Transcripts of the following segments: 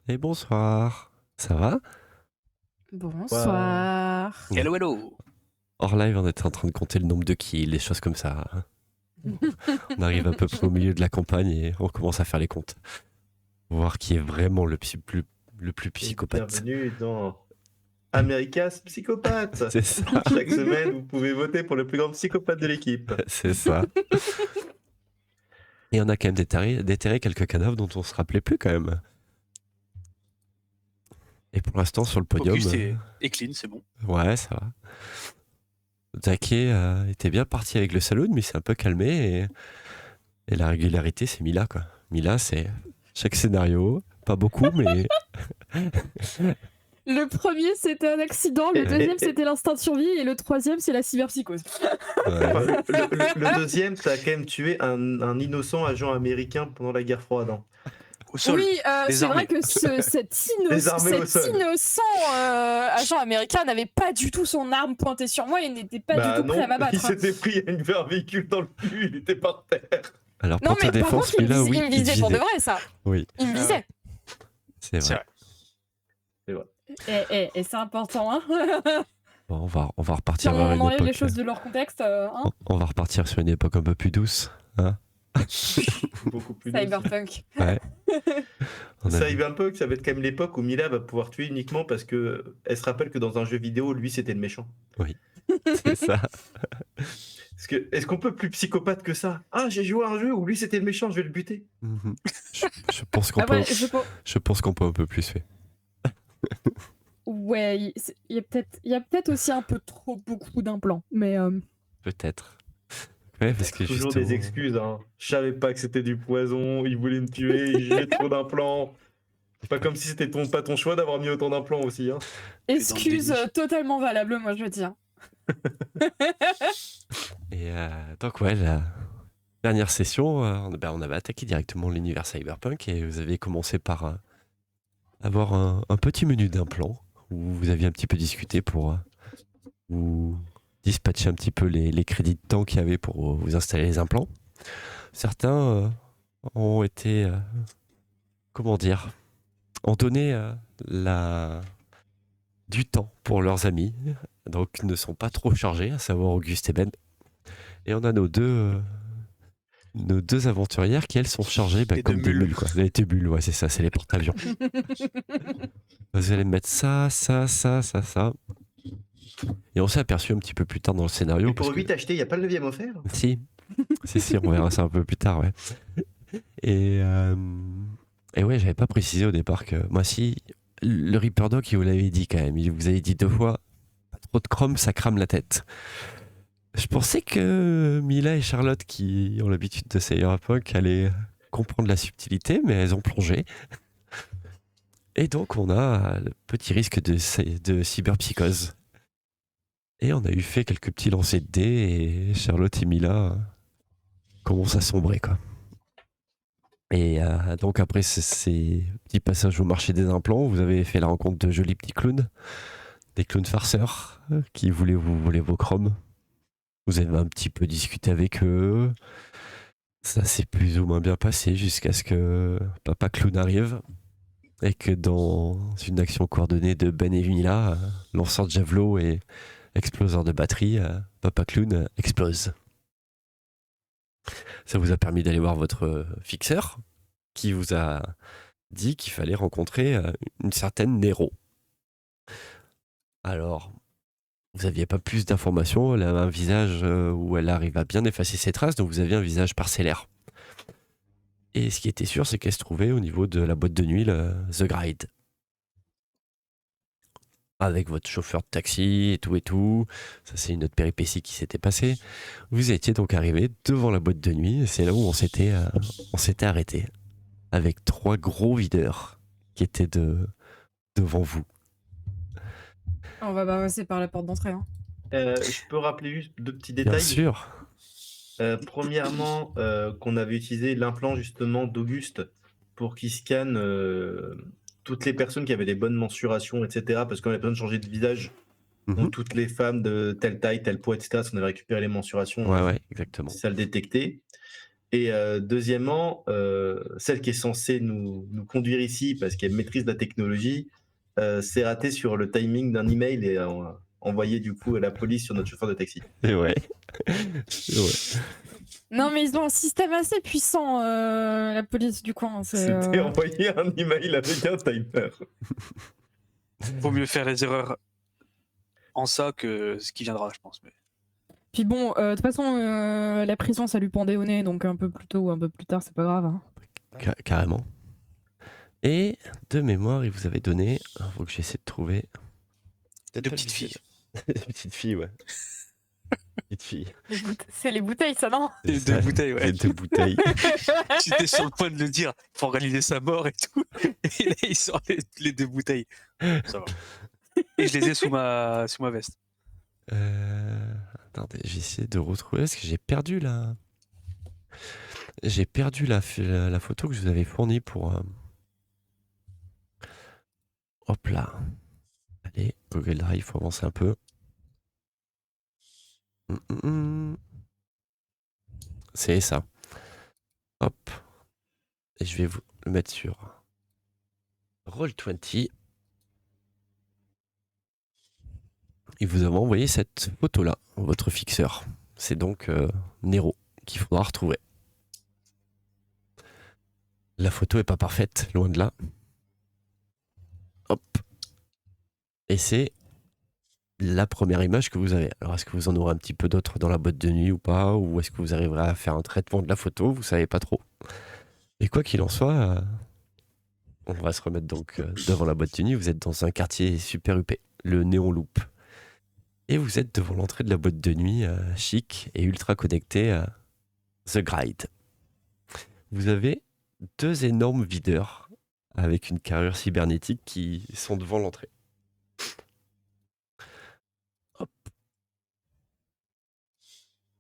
Et bonsoir. Ça va? Bonsoir. Ouais. Hello, hello. Hors live, on était en train de compter le nombre de kills, les choses comme ça. On arrive à peu près au milieu de la campagne et on commence à faire les comptes. Voir qui est vraiment le plus Et psychopathe. bienvenue dans America's Psychopathe. C'est ça, Chaque semaine, vous pouvez voter pour le plus grand psychopathe de l'équipe. c'est ça. Et on a quand même déterré quelques cadavres dont on se rappelait plus quand même. Et pour l'instant, sur le podium. Focus et clean, c'est bon. Ouais, ça va. Zaki était bien parti avec le saloon, mais il s'est un peu calmé. Et la régularité, c'est Mila, quoi. Mila, c'est chaque scénario. Pas beaucoup, mais. Le premier, c'était un accident, le deuxième, c'était l'instinct de survie, et le troisième, c'est la cyberpsychose. Ouais. Enfin, le deuxième, ça a quand même tué un innocent agent américain pendant la guerre froide. Hein. Au sol. Oui, c'est désarmé. vrai que cet Désarmé au sol. innocent agent américain n'avait pas du tout son arme pointée sur moi, il n'était pas du tout prêt à Il m'abattre. s'était pris un véhicule dans le cul, il était par terre. Alors, Non, pour ta mais par défense, contre, Mila, oui, il me visait pour de vrai, ça. Oui, Il me visait. c'est C'est vrai. vrai. Et c'est important, hein. Bon, on va Si repartir on vers une enlève époque. les choses de leur contexte, hein. On va repartir sur une époque un peu plus douce. Hein. Beaucoup plus douce. Cyberpunk. Ouais. On a- Cyberpunk, ça va être quand même l'époque où Mila va pouvoir tuer uniquement parce que elle se rappelle que dans un jeu vidéo, lui, c'était le méchant. C'est ça. Est-ce qu'on peut plus psychopathe que ça? Ah, j'ai joué à un jeu où lui, c'était le méchant, je vais le buter. Mhm. Je pense qu'on Après, peut. Je pense qu'on peut un peu plus faire. ouais, il y a peut-être aussi un peu trop beaucoup d'implants, mais Peut-être. Ouais, parce que Toujours justement. des excuses, hein. Je savais pas que c'était du poison, il voulait me tuer, j'ai trop d'implants. C'est pas comme si c'était pas ton choix d'avoir mis autant d'implants aussi, hein. excuse déni. totalement valable, moi je veux dire. Et donc, ouais, la dernière session, on avait attaqué directement l'univers cyberpunk et vous avez commencé par avoir un petit menu d'implants où vous aviez un petit peu discuté pour vous dispatcher un petit peu les crédits de temps qu'il y avait pour vous installer les implants. Certains ont été, comment dire, ont donné du temps pour leurs amis, donc ne sont pas trop chargés, à savoir Auguste et Ben. Et on a nos deux aventurières qui, elles, sont chargées Les comme deux des mules. mules, quoi. Les deux mules, ouais, c'est ça, c'est les porte-avions. Vous allez mettre ça. Et on s'est aperçu un petit peu plus tard dans le scénario. Et pour parce que... 8 achetés, il n'y a pas le 9ème offert? Si, on verra ça un peu plus tard, ouais. Et ouais, j'avais pas précisé au départ que moi, si le Reaper Doc, il vous l'avait dit quand même, il vous avait dit 2 fois, pas trop de chrome, ça crame la tête. Je pensais que Mila et Charlotte, qui ont l'habitude de Cyberpunk, allaient comprendre la subtilité, mais elles ont plongé. Et donc, on a le petit risque de cyberpsychose. Et on a eu fait quelques petits lancers de dés, et Charlotte et Mila commencent à sombrer, quoi. Et donc, après ces petits passages au marché des implants, vous avez fait la rencontre de jolis petits clowns, des clowns farceurs qui voulaient vous voler vos chromes. Vous avez un petit peu discuté avec eux. Ça s'est plus ou moins bien passé jusqu'à ce que Papa Clown arrive et que dans une action coordonnée de Ben et Mila, lanceur de javelot et exploseur de batterie, Papa Clown explose. Ça vous a permis d'aller voir votre fixeur qui vous a dit qu'il fallait rencontrer une certaine Nero. Alors, vous n'aviez pas plus d'informations, elle a un visage où elle arrive à bien effacer ses traces, donc vous aviez un visage parcellaire. Et ce qui était sûr, c'est qu'elle se trouvait au niveau de la boîte de nuit, The Gride. Avec votre chauffeur de taxi et tout. Ça, c'est une autre péripétie qui s'était passée. Vous étiez donc arrivé devant la boîte de nuit, et c'est là où on s'était arrêté. Avec 3 gros videurs qui étaient devant vous. On va passer par la porte d'entrée, hein. Je peux rappeler juste 2 petits Bien détails. sûr. Premièrement, qu'on avait utilisé l'implant justement d'Auguste pour qu'il scanne toutes les personnes qui avaient des bonnes mensurations, etc. Parce qu'on avait besoin de changer de visage. Donc toutes les femmes de telle taille, tel poids, etc. Si on avait récupéré les mensurations, Ouais, exactement. ça le détectait. Et deuxièmement, celle qui est censée nous conduire ici parce qu'elle maîtrise la technologie, s'est ratée sur le timing d'un email et a envoyé du coup la police sur notre chauffeur de taxi. Et ouais. Non, mais ils ont un système assez puissant, la police du coin. C'était envoyé un email avec un timer. Vaut mieux faire les erreurs en ça que ce qui viendra, je pense. Mais... Puis bon, de toute façon, la prison, ça lui pendait au nez, donc un peu plus tôt ou un peu plus tard, c'est pas grave. Hein. Carrément. Et de mémoire, il vous avait donné. Faut que j'essaie de trouver. Deux petites filles. Des petites filles, ouais. Petites filles. C'est les bouteilles, ça, non? Les deux bouteilles, ouais. Les 2 bouteilles. J'étais sur le point de le dire pour organiser sa mort et tout. Et là, il sort les 2 bouteilles. Ça va. Et je les ai sous ma veste. Attendez, j'essaie de retrouver parce que j'ai perdu la. J'ai perdu la photo que je vous avais fournie pour. Hop là. Allez, Google Drive, faut avancer un peu. C'est ça. Hop. Et je vais vous le mettre sur Roll20. Et vous avez envoyé cette photo-là, votre fixeur. C'est donc Nero qu'il faudra retrouver. La photo est pas parfaite, loin de là. Hop. Et c'est la première image que vous avez. Alors, est-ce que vous en aurez un petit peu d'autres dans la boîte de nuit ou pas? Ou est-ce que vous arriverez à faire un traitement de la photo? Vous savez pas trop. Et quoi qu'il en soit, on va se remettre donc devant la boîte de nuit. Vous êtes dans un quartier super huppé, le Néon Loop. Et vous êtes devant l'entrée de la boîte de nuit, chic et ultra connectée, The Gride. Vous avez 2 énormes videurs avec une carrure cybernétique qui sont devant l'entrée. Hop.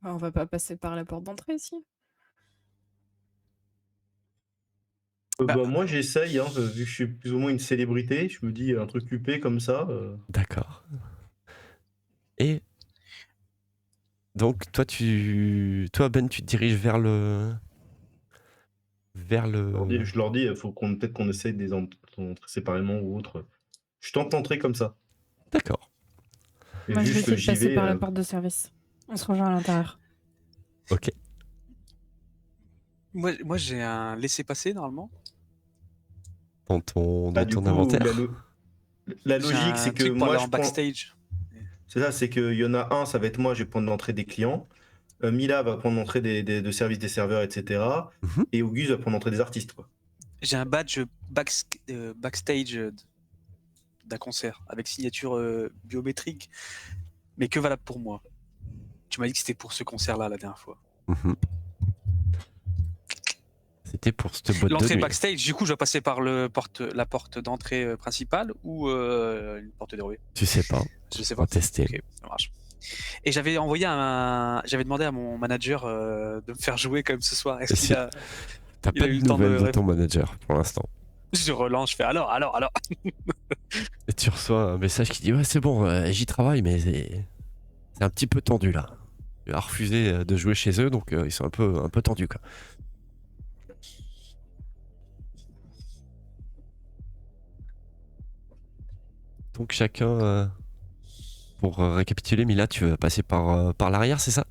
On va pas passer par la porte d'entrée ici. Moi j'essaye, hein, vu que je suis plus ou moins une célébrité, je me dis un truc huppé comme ça. D'accord. Et donc toi Ben, tu te diriges vers le. Je leur dis, il faut peut-être qu'on essaye de les entrer séparément ou autre. Je tente d'entrer comme ça. D'accord. Et Moi, je vais juste essayer de j'y passer vais. par la porte de service. On se rejoint à l'intérieur. Ok. Moi j'ai un laissez-passer normalement. Dans ton Du coup, inventaire. la J'ai logique, un c'est que truc pour moi aller je en prends. backstage. C'est ça, c'est qu'il y en a un, ça va être moi, je vais prendre l'entrée des clients. Mila va prendre l'entrée de service des serveurs, etc. Mhm. Et Auguste va prendre l'entrée des artistes, quoi. J'ai un badge backstage d'un concert avec signature biométrique, mais que valable pour moi. Tu m'as dit que c'était pour ce concert-là la dernière fois. Mhm. C'était pour cette boîte de L'entrée nuit. backstage, du coup, je dois passer par la porte d'entrée principale ou une porte dérobée. Tu sais pas. Je sais On va pas. tester. Ok, ça marche. Et j'avais demandé à mon manager de me faire jouer quand même ce soir. Est-ce Si. qu'il a... T'as il pas a eu de le temps de nouvelles de ton manager pour l'instant. Je relance, je fais alors. Et tu reçois un message qui dit ouais c'est bon, j'y travaille mais c'est un petit peu tendu là. Il a refusé de jouer chez eux donc ils sont un peu tendus quoi. Donc chacun pour récapituler, Mila, tu veux passer par l'arrière, c'est ça?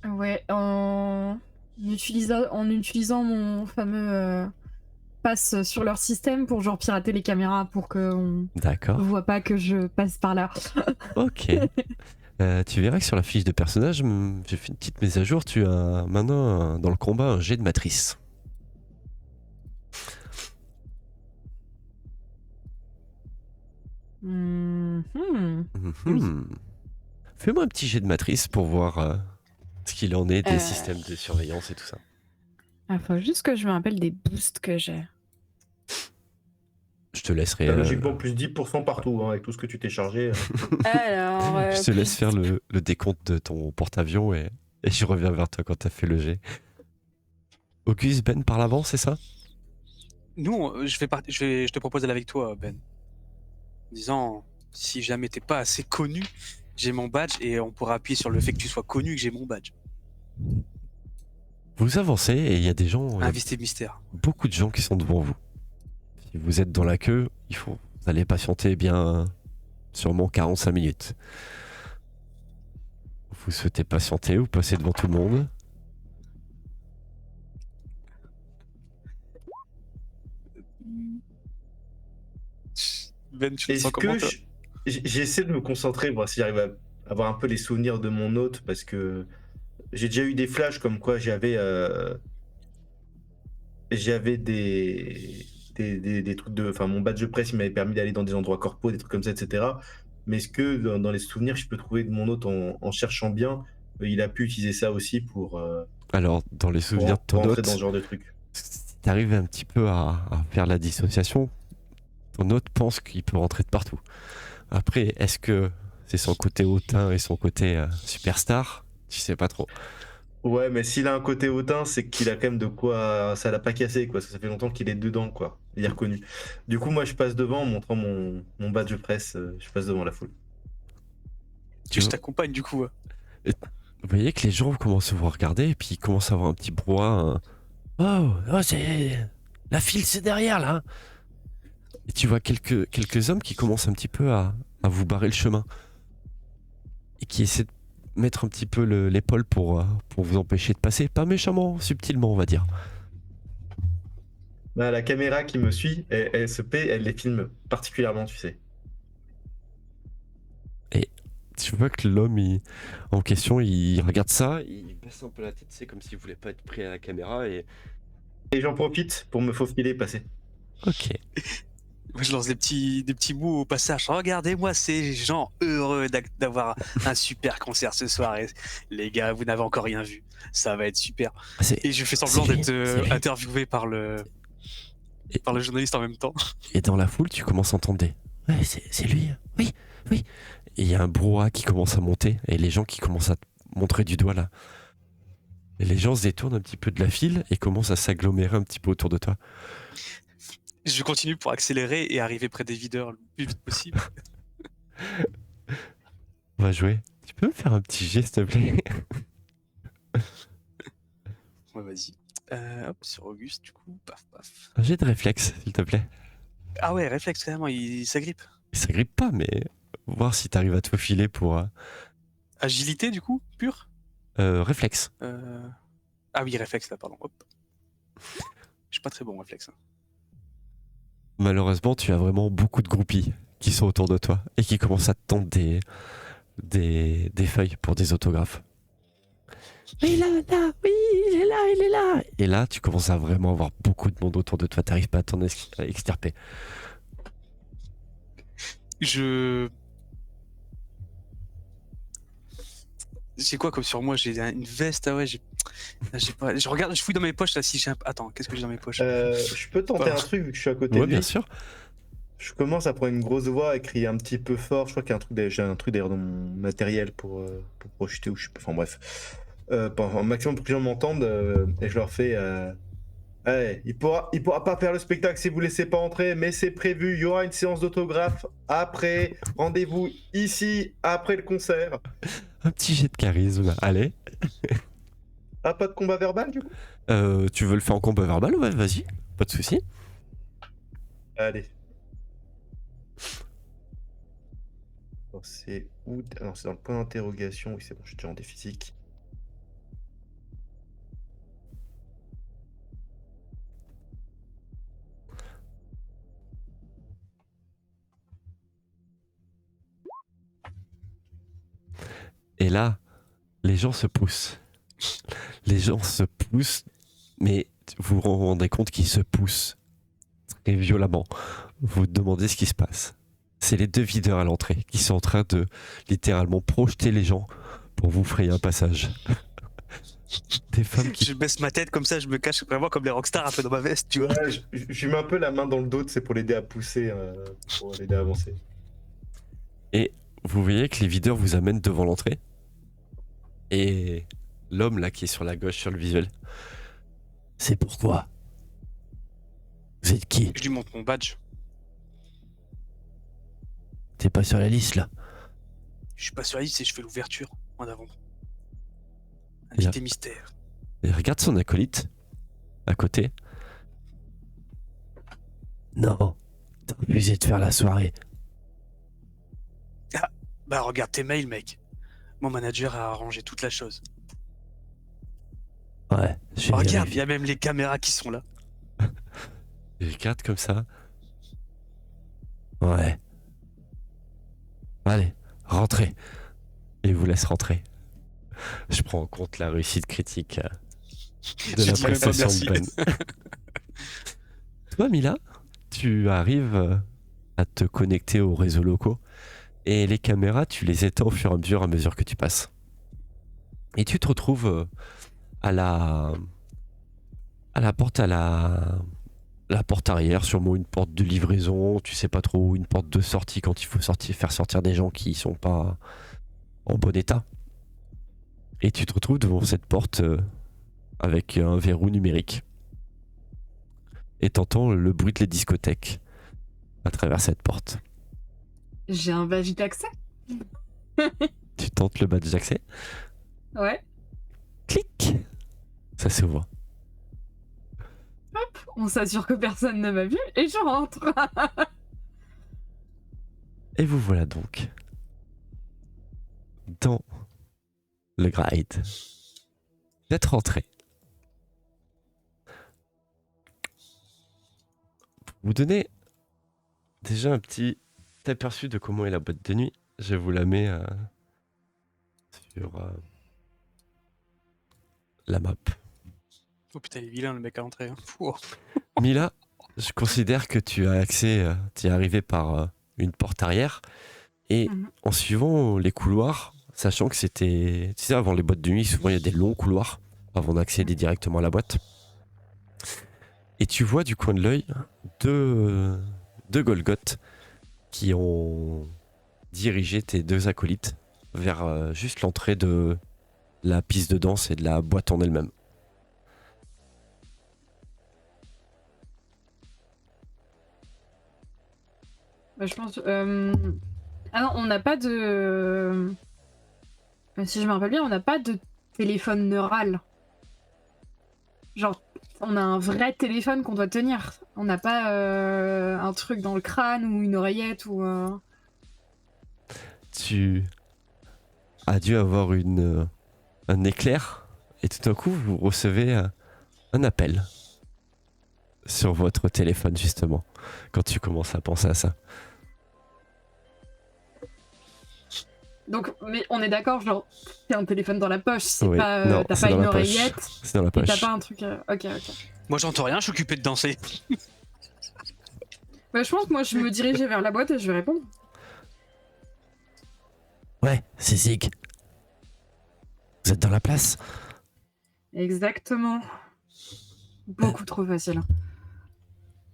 Ouais, en utilisant mon fameux pass sur leur système pour genre pirater les caméras pour qu'on D'accord. ne voit pas que je passe par là. Ok. Tu verras que sur la fiche de personnage, j'ai fait une petite mise à jour. Tu as maintenant dans le combat un jet de matrice. Mhm. Oui. Fais-moi un petit jet de matrice pour voir ce qu'il en est des systèmes de surveillance et tout ça. Il faut juste que je me rappelle des boosts que j'ai. Je te laisserai. Logiquement, plus 10% partout, hein, avec tout ce que tu t'es chargé. Alors, je te laisse faire le décompte de ton porte-avions et je reviens vers toi quand t'as fait le jet. Auguste, Ben par l'avant, c'est ça? Nous, je te propose d'aller avec toi, Ben. En disant, si jamais t'es pas assez connu, j'ai mon badge et on pourra appuyer sur le fait que tu sois connu que j'ai mon badge. Vous avancez et il y a des gens, Invité mystère. beaucoup de gens qui sont devant vous. Si vous êtes dans la queue, vous allez patienter bien sûrement 45 minutes. Vous souhaitez patienter ou passer devant tout le monde? Ben, tu te Est-ce sens comment que toi? j'essaie de me concentrer, voir si j'arrive à avoir un peu les souvenirs de mon hôte, parce que j'ai déjà eu des flashs comme quoi j'avais des trucs de. Enfin, mon badge de presse, il m'avait permis d'aller dans des endroits corpaux, des trucs comme ça, etc. Mais est-ce que dans les souvenirs, je peux trouver de mon hôte en cherchant bien, il a pu utiliser ça aussi Alors, dans les souvenirs de pour ton entrer dans ce hôte, genre de truc? si t'arrives un petit peu à faire la dissociation, ton hôte pense qu'il peut rentrer de partout. Après, est-ce que c'est son côté hautain et son côté superstar? Tu sais pas trop. Ouais, mais s'il a un côté hautain, c'est qu'il a quand même de quoi. Ça l'a pas cassé, quoi. Parce que ça fait longtemps qu'il est dedans, quoi. Il est reconnu. Du coup, moi, je passe devant en montrant mon badge de presse. Je passe devant la foule. Je t'accompagne du coup. Vous voyez que les gens commencent à vous regarder et puis ils commencent à avoir un petit brouhaha. Oh, c'est. La file, c'est derrière là. Et tu vois quelques hommes qui commencent un petit peu à vous barrer le chemin. Et qui essaient de mettre un petit peu l'épaule pour vous empêcher de passer. Pas méchamment, subtilement, on va dire. Bah, la caméra qui me suit, elle se paie, elle les filme particulièrement, tu sais. Tu vois que l'homme en question, il regarde ça, il baisse un peu la tête, c'est comme s'il voulait pas être pris à la caméra et. Et j'en profite pour me faufiler, passer. Ok. Moi, je lance des petits mots au passage. Regardez-moi ces gens heureux d'avoir un super concert ce soir. Et les gars, vous n'avez encore rien vu. Ça va être super. Et je fais semblant c'est lui, d'être c'est lui. interviewé par le journaliste en même temps. Et dans la foule, tu commences à entendre des. Ouais, c'est lui. Oui, oui. Et il y a un brouhaha qui commence à monter et les gens qui commencent à te montrer du doigt là. Et les gens se détournent un petit peu de la file et commencent à s'agglomérer un petit peu autour de toi. Je continue pour accélérer et arriver près des videurs le plus vite possible. On va jouer. Tu peux me faire un petit geste, s'il te plaît? Ouais, vas-y. Hop, sur Auguste, du coup. Paf, paf. Un jet de réflexe, s'il te plaît. Ah ouais, réflexe, carrément, il s'agrippe. Ça grippe pas, mais voir si t'arrives à te faufiler pour. Agilité, du coup, pure. Réflexe. Ah oui, réflexe, là, pardon. Hop. Je suis pas très bon, réflexe. Hein. Malheureusement, tu as vraiment beaucoup de groupies qui sont autour de toi et qui commencent à te tendre des feuilles pour des autographes. Oui, là, oui, il est là. Et là, tu commences à vraiment avoir beaucoup de monde autour de toi. T'arrives pas à t'en extirper. J'ai quoi comme sur moi? J'ai une veste, ah ouais, j'ai pas... Je regarde, je fouille dans mes poches là si j'ai un... Attends, qu'est-ce que j'ai dans mes poches? Je peux tenter un truc vu que je suis à côté Ouais, de lui. bien sûr. Je commence à prendre une grosse voix et crier un petit peu fort. Je crois qu'il y a j'ai un truc d'ailleurs dans mon matériel pour projeter ou je sais pas. Enfin bref. Un maximum pour que les gens m'entendent et je leur fais. Ouais, il pourra pas faire le spectacle si vous laissez pas entrer, mais c'est prévu. Il y aura une séance d'autographe après. Rendez-vous ici après le concert. Un petit jet de charisme. Allez. Ah, pas de combat verbal du coup? Tu veux le faire en combat verbal? Ouais, vas-y. Pas de souci. Allez. Alors, c'est où? Non, c'est dans le point d'interrogation. Oui, c'est bon, je suis déjà en défi physique. Et là, les gens se poussent. Les gens se poussent, mais vous vous rendez compte qu'ils se poussent très violemment. Vous vous demandez ce qui se passe. C'est les deux videurs à l'entrée qui sont en train de littéralement projeter les gens pour vous frayer un passage. Des femmes qui... Je baisse ma tête comme ça, je me cache vraiment comme les rockstars un peu dans ma veste, tu vois. Ouais, je mets un peu la main dans le dos, c'est pour l'aider à pousser, pour l'aider à avancer. Et vous voyez que les videurs vous amènent devant l'entrée. Et l'homme là qui est sur la gauche sur le visuel. C'est pourquoi? Vous êtes qui? Je lui montre mon badge. T'es pas sur la liste là? Je suis pas sur la liste et je fais l'ouverture en avant. Et là- Invité mystère. Il regarde son acolyte à côté. Non, t'as refusé de faire la soirée. Bah regarde tes mails, mec. Mon manager a arrangé toute la chose. Ouais, j'ai Regarde, il y a même les caméras qui sont là. Il regarde comme ça. Ouais. Allez, rentrez. Et il vous laisse rentrer. Je prends en compte la réussite critique de Je la dis même pas prestation de merci. Ben. Toi, Mila, tu arrives à te connecter aux réseaux locaux et les caméras, tu les éteins au fur et à mesure que tu passes. Et tu te retrouves à la porte la porte arrière, sûrement une porte de livraison, tu sais pas trop, une porte de sortie quand il faut faire sortir des gens qui sont pas en bon état. Et tu te retrouves devant cette porte avec un verrou numérique. Et t'entends le bruit de les discothèques à travers cette porte. J'ai un badge d'accès. Tu tentes le badge d'accès. Ouais. Clic. Ça s'ouvre. On s'assure que personne ne m'a vu et je rentre. Et vous voilà donc dans le Gride. Vous êtes rentré. Vous donnez déjà un petit aperçu de comment est la boîte de nuit. Je vous la mets sur la map. Oh putain, il est vilain le mec à l'entrée. Hein. Pouah. Mila, je considère que tu as accès, tu es arrivé par une porte arrière et en suivant les couloirs, sachant que c'était, tu sais, avant les boîtes de nuit, souvent il y a des longs couloirs avant d'accéder directement à la boîte. Et tu vois du coin de l'œil deux Golgoth qui ont dirigé tes deux acolytes vers juste l'entrée de la piste de danse et de la boîte en elle-même. Bah, je pense. Ah non, on n'a pas de. Si je me rappelle bien, on n'a pas de téléphone neural. Genre, on a un vrai téléphone qu'on doit tenir. On n'a pas un truc dans le crâne ou une oreillette ou. Tu as dû avoir un éclair et tout d'un coup vous recevez un appel sur votre téléphone justement quand tu commences à penser à ça. Donc, mais on est d'accord, genre, c'est un téléphone dans la poche, c'est Oui, pas. non, T'as c'est pas dans une la poche. oreillette. C'est dans la Et t'as poche. pas un truc. Ok. Moi j'entends rien, je suis occupé de danser. Bah, je pense que moi je me dirigeais vers la boîte et je vais répondre. Ouais, c'est Zig. Vous êtes dans la place? Exactement. Beaucoup trop facile.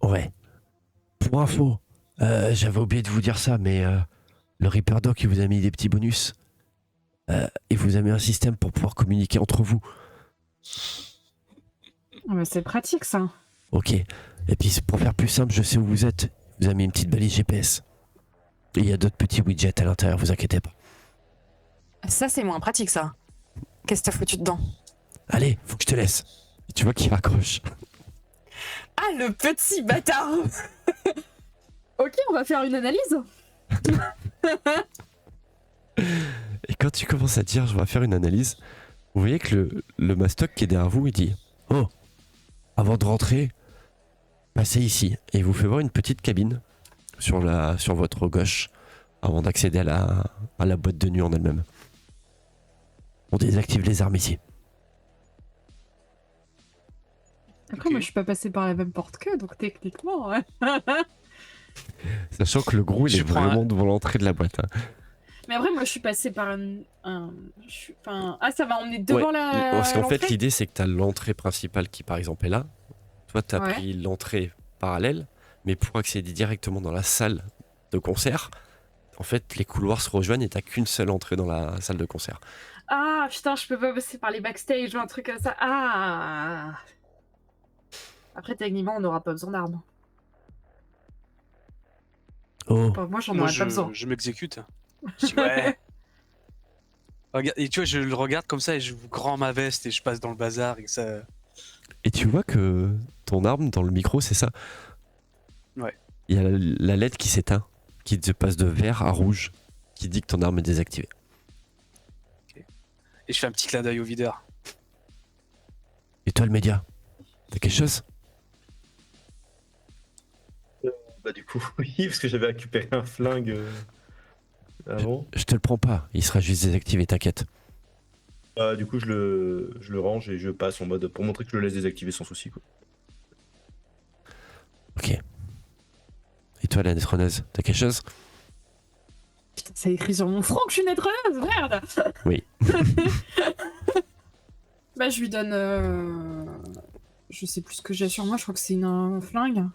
Ouais. Pour info, j'avais oublié de vous dire ça, mais le Reaper Doc il vous a mis des petits bonus. Il vous a mis un système pour pouvoir communiquer entre vous. Mais c'est pratique ça. Ok. Et puis pour faire plus simple, je sais où vous êtes. Il vous a mis une petite balise GPS. Et il y a d'autres petits widgets à l'intérieur, vous inquiétez pas. Ça, c'est moins pratique, ça. Qu'est-ce que t'as foutu dedans? Allez, faut que je te laisse. Et tu vois qu'il raccroche. Ah, le petit bâtard! Ok, on va faire une analyse. Et quand tu commences à dire je vais faire une analyse, vous voyez que le mastoc qui est derrière vous, il dit oh, avant de rentrer, passez ici. Et il vous fait voir une petite cabine sur votre gauche avant d'accéder à la boîte de nuit en elle-même. On désactive les armes ici. Après, Ok. moi je suis pas passée par la même porte qu'eux, donc techniquement. Ouais. Sachant que le gros, il Je est prends vraiment devant l'entrée de la boîte. Hein. Mais après, moi je suis passée par Ah, ça va emmener devant Ouais, la. parce qu'en fait, l'entrée l'idée, c'est que tu as l'entrée principale qui, par exemple, est là. Toi, tu as Ouais. pris l'entrée parallèle, mais pour accéder directement dans la salle de concert, en fait, les couloirs se rejoignent et tu qu'une seule entrée dans la salle de concert. Ah putain, je peux pas passer par les backstage ou un truc comme ça. Ah. Après, techniquement, on n'aura pas besoin d'armes. Oh, Enfin, moi, j'en Moi aurais pas besoin. je m'exécute. Je dis ouais. Et tu vois, je le regarde comme ça et je grand ma veste et je passe dans le bazar et ça. Et tu vois que ton arme dans le micro, c'est ça. Ouais. Il y a la LED qui s'éteint, qui te passe de vert à rouge, qui dit que ton arme est désactivée. Et je fais un petit clin d'œil au videur. Et toi, le média, t'as quelque chose? Bah du coup, oui, parce que j'avais récupéré un flingue avant. Je te le prends pas, il sera juste désactivé, t'inquiète. Du coup, je le range et je passe en mode pour montrer que je le laisse désactiver sans souci, quoi. Ok. Et toi, la nétroneuse, t'as quelque chose? Putain, c'est écrit sur mon front que je suis naîtreuse, merde. Oui. Bah, je lui donne. Je sais plus ce que j'ai sur moi, je crois que c'est un flingue.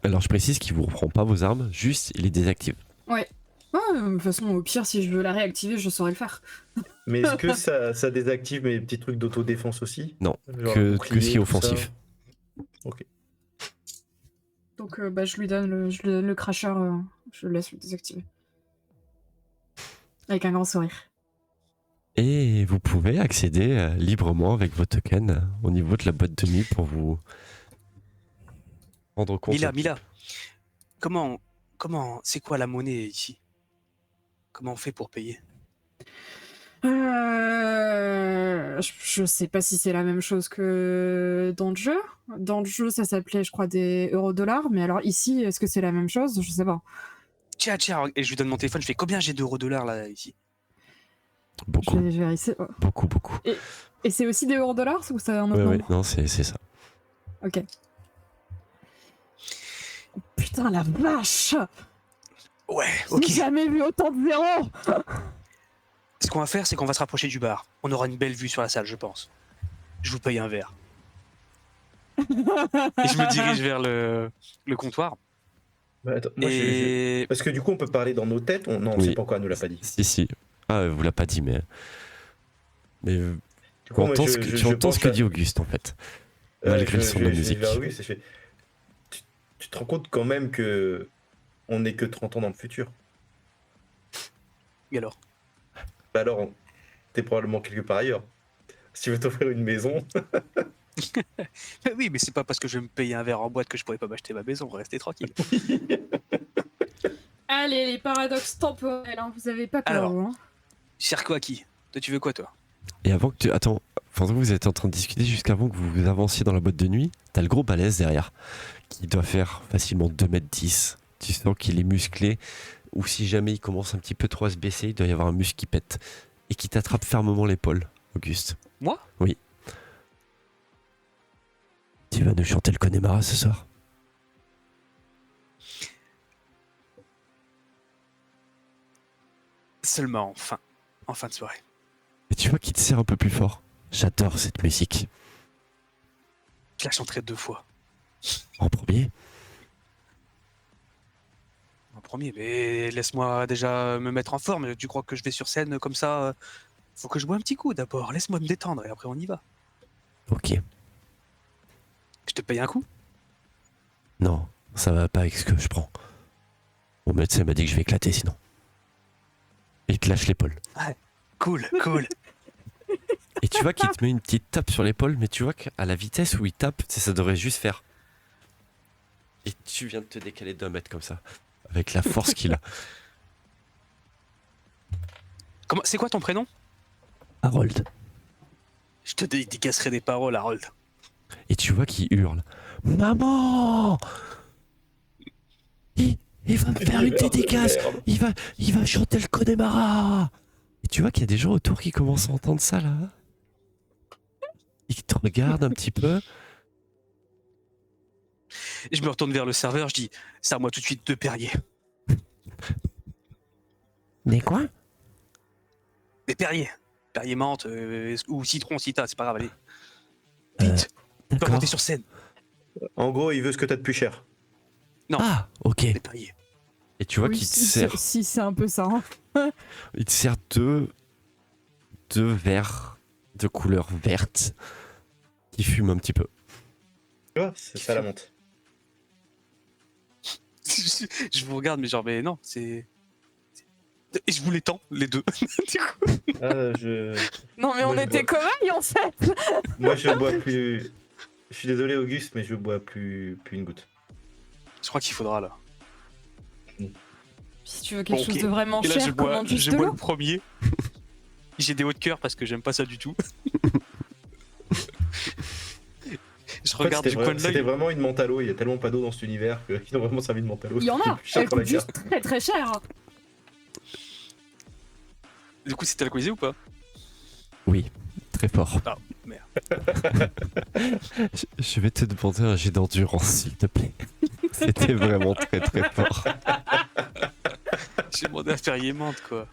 Alors, je précise qu'il vous reprend pas vos armes, juste il les désactive. Ouais. De toute façon, au pire, si je veux la réactiver, je saurais le faire. Mais est-ce que ça désactive mes petits trucs d'autodéfense aussi? Non, Genre que un bouclier, ce qui est tout ça. offensif. Donc, bah, je lui donne le crasher, je le laisse le désactiver. Avec un grand sourire. Et vous pouvez accéder librement avec vos tokens au niveau de la boîte de nuit pour vous rendre compte. Mila, comment, c'est quoi la monnaie ici? Comment on fait pour payer? Je sais pas si c'est la même chose que dans le jeu. Dans le jeu, ça s'appelait, je crois, des euro-dollars. Mais alors ici, est-ce que c'est la même chose? Je sais pas. Tiens, et je lui donne mon téléphone, je fais combien j'ai d'euros-dollars là ici? Beaucoup, Je vais vérifier. Oh. beaucoup. Et c'est aussi des euro-dollars ou c'est un autre Ouais, nombre? ouais, non, c'est ça. Ok. Oh, putain, la vache! Ouais, ok. J'ai jamais vu autant de zéros! Ce qu'on va faire, c'est qu'on va se rapprocher du bar. On aura une belle vue sur la salle, je pense. Je vous paye un verre. Et je me dirige vers le comptoir. Bah, attends, moi, Et parce que du coup, on peut parler dans nos têtes. Non, on Oui. sait pas pourquoi elle nous l'a pas dit. Si. Ah, vous l'a pas dit, mais. Mais Du tu coup, moi, entends ce que dit Auguste en fait. Malgré le son de la musique. Tu te rends compte quand même que on n'est que 30 ans dans le futur. Et alors? Bah alors, t'es probablement quelque part ailleurs. Si tu veux t'offrir une maison, Oui, mais c'est pas parce que je vais me payer un verre en boîte que je pourrais pas m'acheter ma maison. Restez tranquille. Allez, les paradoxes temporels, hein, vous avez pas peur, Alors. vous, hein. Cher quoi qui? Toi, tu veux quoi, toi? Et avant que tu. Attends, pendant que vous êtes en train de discuter, jusqu'avant que vous avanciez dans la boîte de nuit, t'as le gros balèze derrière, qui doit faire facilement 2,10 m. Tu sens qu'il est musclé, ou si jamais il commence un petit peu trop à se baisser, il doit y avoir un muscle qui pète, et qui t'attrape fermement l'épaule, Auguste. Moi? Oui. Tu vas nous chanter le Connemara ce soir? Seulement en fin de soirée. Et tu vois qu'il te serre un peu plus fort. J'adore cette musique. Je la chanterai 2 fois. En premier? En premier, mais laisse-moi déjà me mettre en forme. Tu crois que je vais sur scène comme ça? Faut que je bois un petit coup d'abord. Laisse-moi me détendre et après on y va. Ok. Je te paye un coup? Non, ça va pas avec ce que je prends. Mon médecin m'a dit que je vais éclater sinon. Il te lâche l'épaule. Cool. Et tu vois qu'il te met une petite tape sur l'épaule, mais tu vois qu'à la vitesse où il tape, ça devrait juste faire. Et tu viens de te décaler d'1 mètre comme ça. Avec la force qu'il a. C'est quoi ton prénom? Harold. Je te dédicacerai des paroles, Harold. Et tu vois qu'il hurle. Maman! Il va me faire une dédicace! Il va chanter le Connemara! Et tu vois qu'il y a des gens autour qui commencent à entendre ça là. Ils te regardent un petit peu. Et je me retourne vers le serveur, je dis, sers-moi tout de suite 2 Perrier. Mais quoi? Des Perrier. Perrier menthe ou citron si t'as, c'est pas grave, allez. Euh, Vite, on peut D'accord. monter sur scène. en gros, il veut ce que t'as de plus cher. Ah, ok. Des Perrier. Et tu vois Oui, qu'il te si, sert. si, c'est un peu ça. Hein. Il te sert deux verres de couleur verte qui fument un petit peu. Tu vois, c'est ça la monte. Je vous regarde, mais genre, mais non, c'est Et je vous les tends, les deux. Du coup, Ah, Non, mais Moi, on je était cobayes en fait. Moi, je bois plus. Je suis désolé, Auguste, mais je bois plus une goutte. je crois qu'il faudra là. Si tu veux quelque Bon, chose ok. de vraiment Et là, je cher, bois, commande juste je de bois l'eau. le premier. J'ai des hauts de cœur parce que j'aime pas ça du tout. Je En fait, regarde du coin de c'était l'œil. vraiment une menthe à l'eau. Il y a tellement pas d'eau dans cet univers qu'ils ont vraiment servi de menthe à l'eau. Il y en C'était a, plus cher elle pour la coûte juste carte. très très cher. Du coup, c'était alcoolisé ou pas? Oui, très fort. Ah, merde. Je vais te demander un jet d'endurance, s'il te plaît. C'était vraiment très très fort. J'ai demandé à faire Yémante, quoi.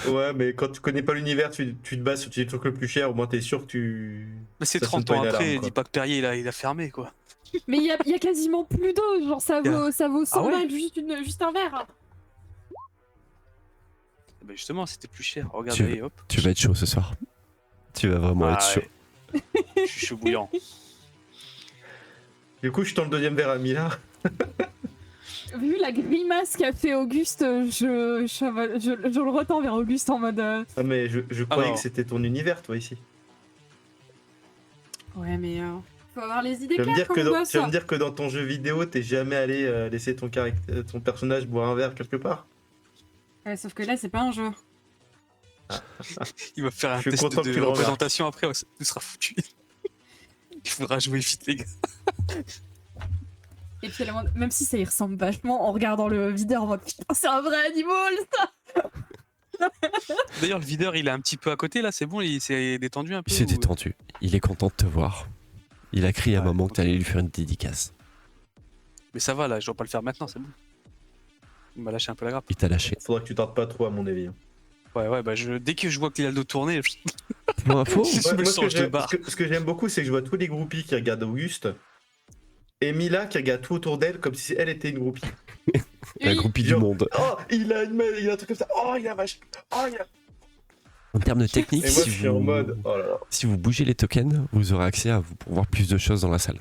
Ouais, mais quand tu connais pas l'univers, tu te bases sur le truc le plus cher. Au moins, t'es sûr que tu. Mais c'est Ça sonne 30 pas ans une après, alarme, quoi. dis pas que Perrier il a fermé, quoi. Mais il y a quasiment plus d'eau, genre ça vaut 100 Ah ouais balles juste un verre. Bah justement, c'était plus cher. Regarde, Tu- allez, hop. Tu vas être chaud ce soir. Tu vas vraiment être chaud. ouais. Je suis chaud bouillant. Du coup, je tends le deuxième verre à Mila. Vu la grimace qu'a fait Auguste, je le retends vers Auguste en mode. Ah, mais je croyais Alors. que c'était ton univers, toi, ici. Ouais, mais faut avoir les idées Tu vas me claires dire quand que on dans, boit tu vas ça. me dire que dans ton jeu vidéo, t'es jamais allé laisser ton personnage boire un verre quelque part. Ouais, sauf que là, c'est pas un jeu. Il va faire un Je suis test content que tu de le remarques. représentation après, il sera foutu. Il faudra jouer vite, les gars. Et puis, même si ça y ressemble vachement, en regardant le videur, en mode putain, c'est un vrai animal ça. D'ailleurs, le videur, il est un petit peu à côté, là, c'est bon, il s'est détendu un peu. Il s'est ou- détendu. Il est content de te voir. Il a crié à Ouais, maman que ok. t'allais lui faire une dédicace. Mais ça va, là, je dois pas le faire maintenant, c'est bon. Il m'a lâché un peu la grappe. Il t'a lâché. Faudra que tu tardes pas trop, à mon avis. Ouais, bah dès que je vois que Lildo tourner, Pour info, Je me Moi, change de bar. ce que j'aime beaucoup, c'est que je vois tous les groupies qui regardent Auguste. Et Mila qui regarde tout autour d'elle comme si elle était une groupie. la groupie du Genre- monde. Oh, il a un truc comme ça. Oh, il a un vache. Oh, il a. En termes de technique, Et moi, si je suis en vous, mode. Oh là là. si vous bougez les tokens, vous aurez accès à vous pour voir plus de choses dans la salle.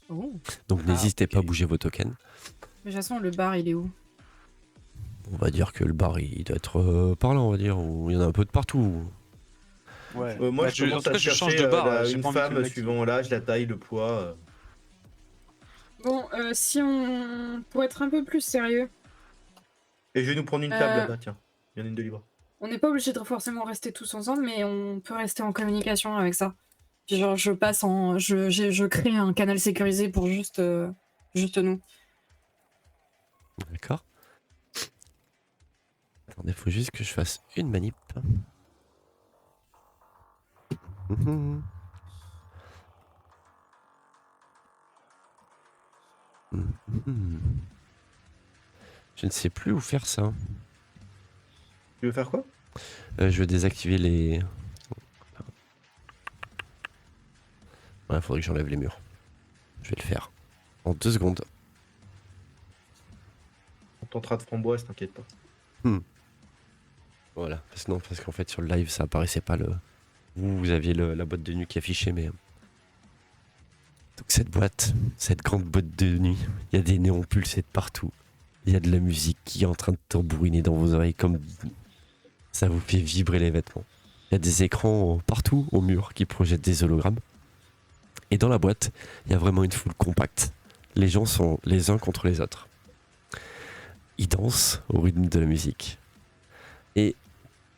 Oh. Donc Ah, n'hésitez pas à ok. bouger vos tokens. De toute façon, le bar, il est où? On va dire que le bar il doit être par là, on va dire, où il y en a un peu de partout. Ouais. Moi, Bah, je commence en tout à cas, je chercher change de bar. j'ai une pas envie que femme le mec- suivant l'âge, la taille, le poids. Bon, si on. Pour être un peu plus sérieux, Et je vais nous prendre une table Euh. là-bas, tiens. Il y en a une de libre. on n'est pas obligé de forcément rester tous ensemble, mais on peut rester en communication avec ça. Puis genre, je passe en. Je crée un canal sécurisé pour juste nous. D'accord. Attendez, faut juste que je fasse une manip. Mhm. Mhm. Je ne sais plus où faire ça. Tu veux faire quoi? Je vais désactiver les. Ouais, faudrait que j'enlève les murs. Je vais le faire. En 2 secondes. On tentera de framboise, t'inquiète pas. Voilà. Parce qu'en fait sur le live ça apparaissait pas le. Vous aviez la boîte de nuit qui affichait, mais. Donc cette grande boîte de nuit, il y a des néons pulsés de partout. Il y a de la musique qui est en train de tambouriner dans vos oreilles comme ça vous fait vibrer les vêtements. Il y a des écrans partout au mur qui projettent des hologrammes. Et dans la boîte, il y a vraiment une foule compacte. Les gens sont les uns contre les autres. Ils dansent au rythme de la musique. Et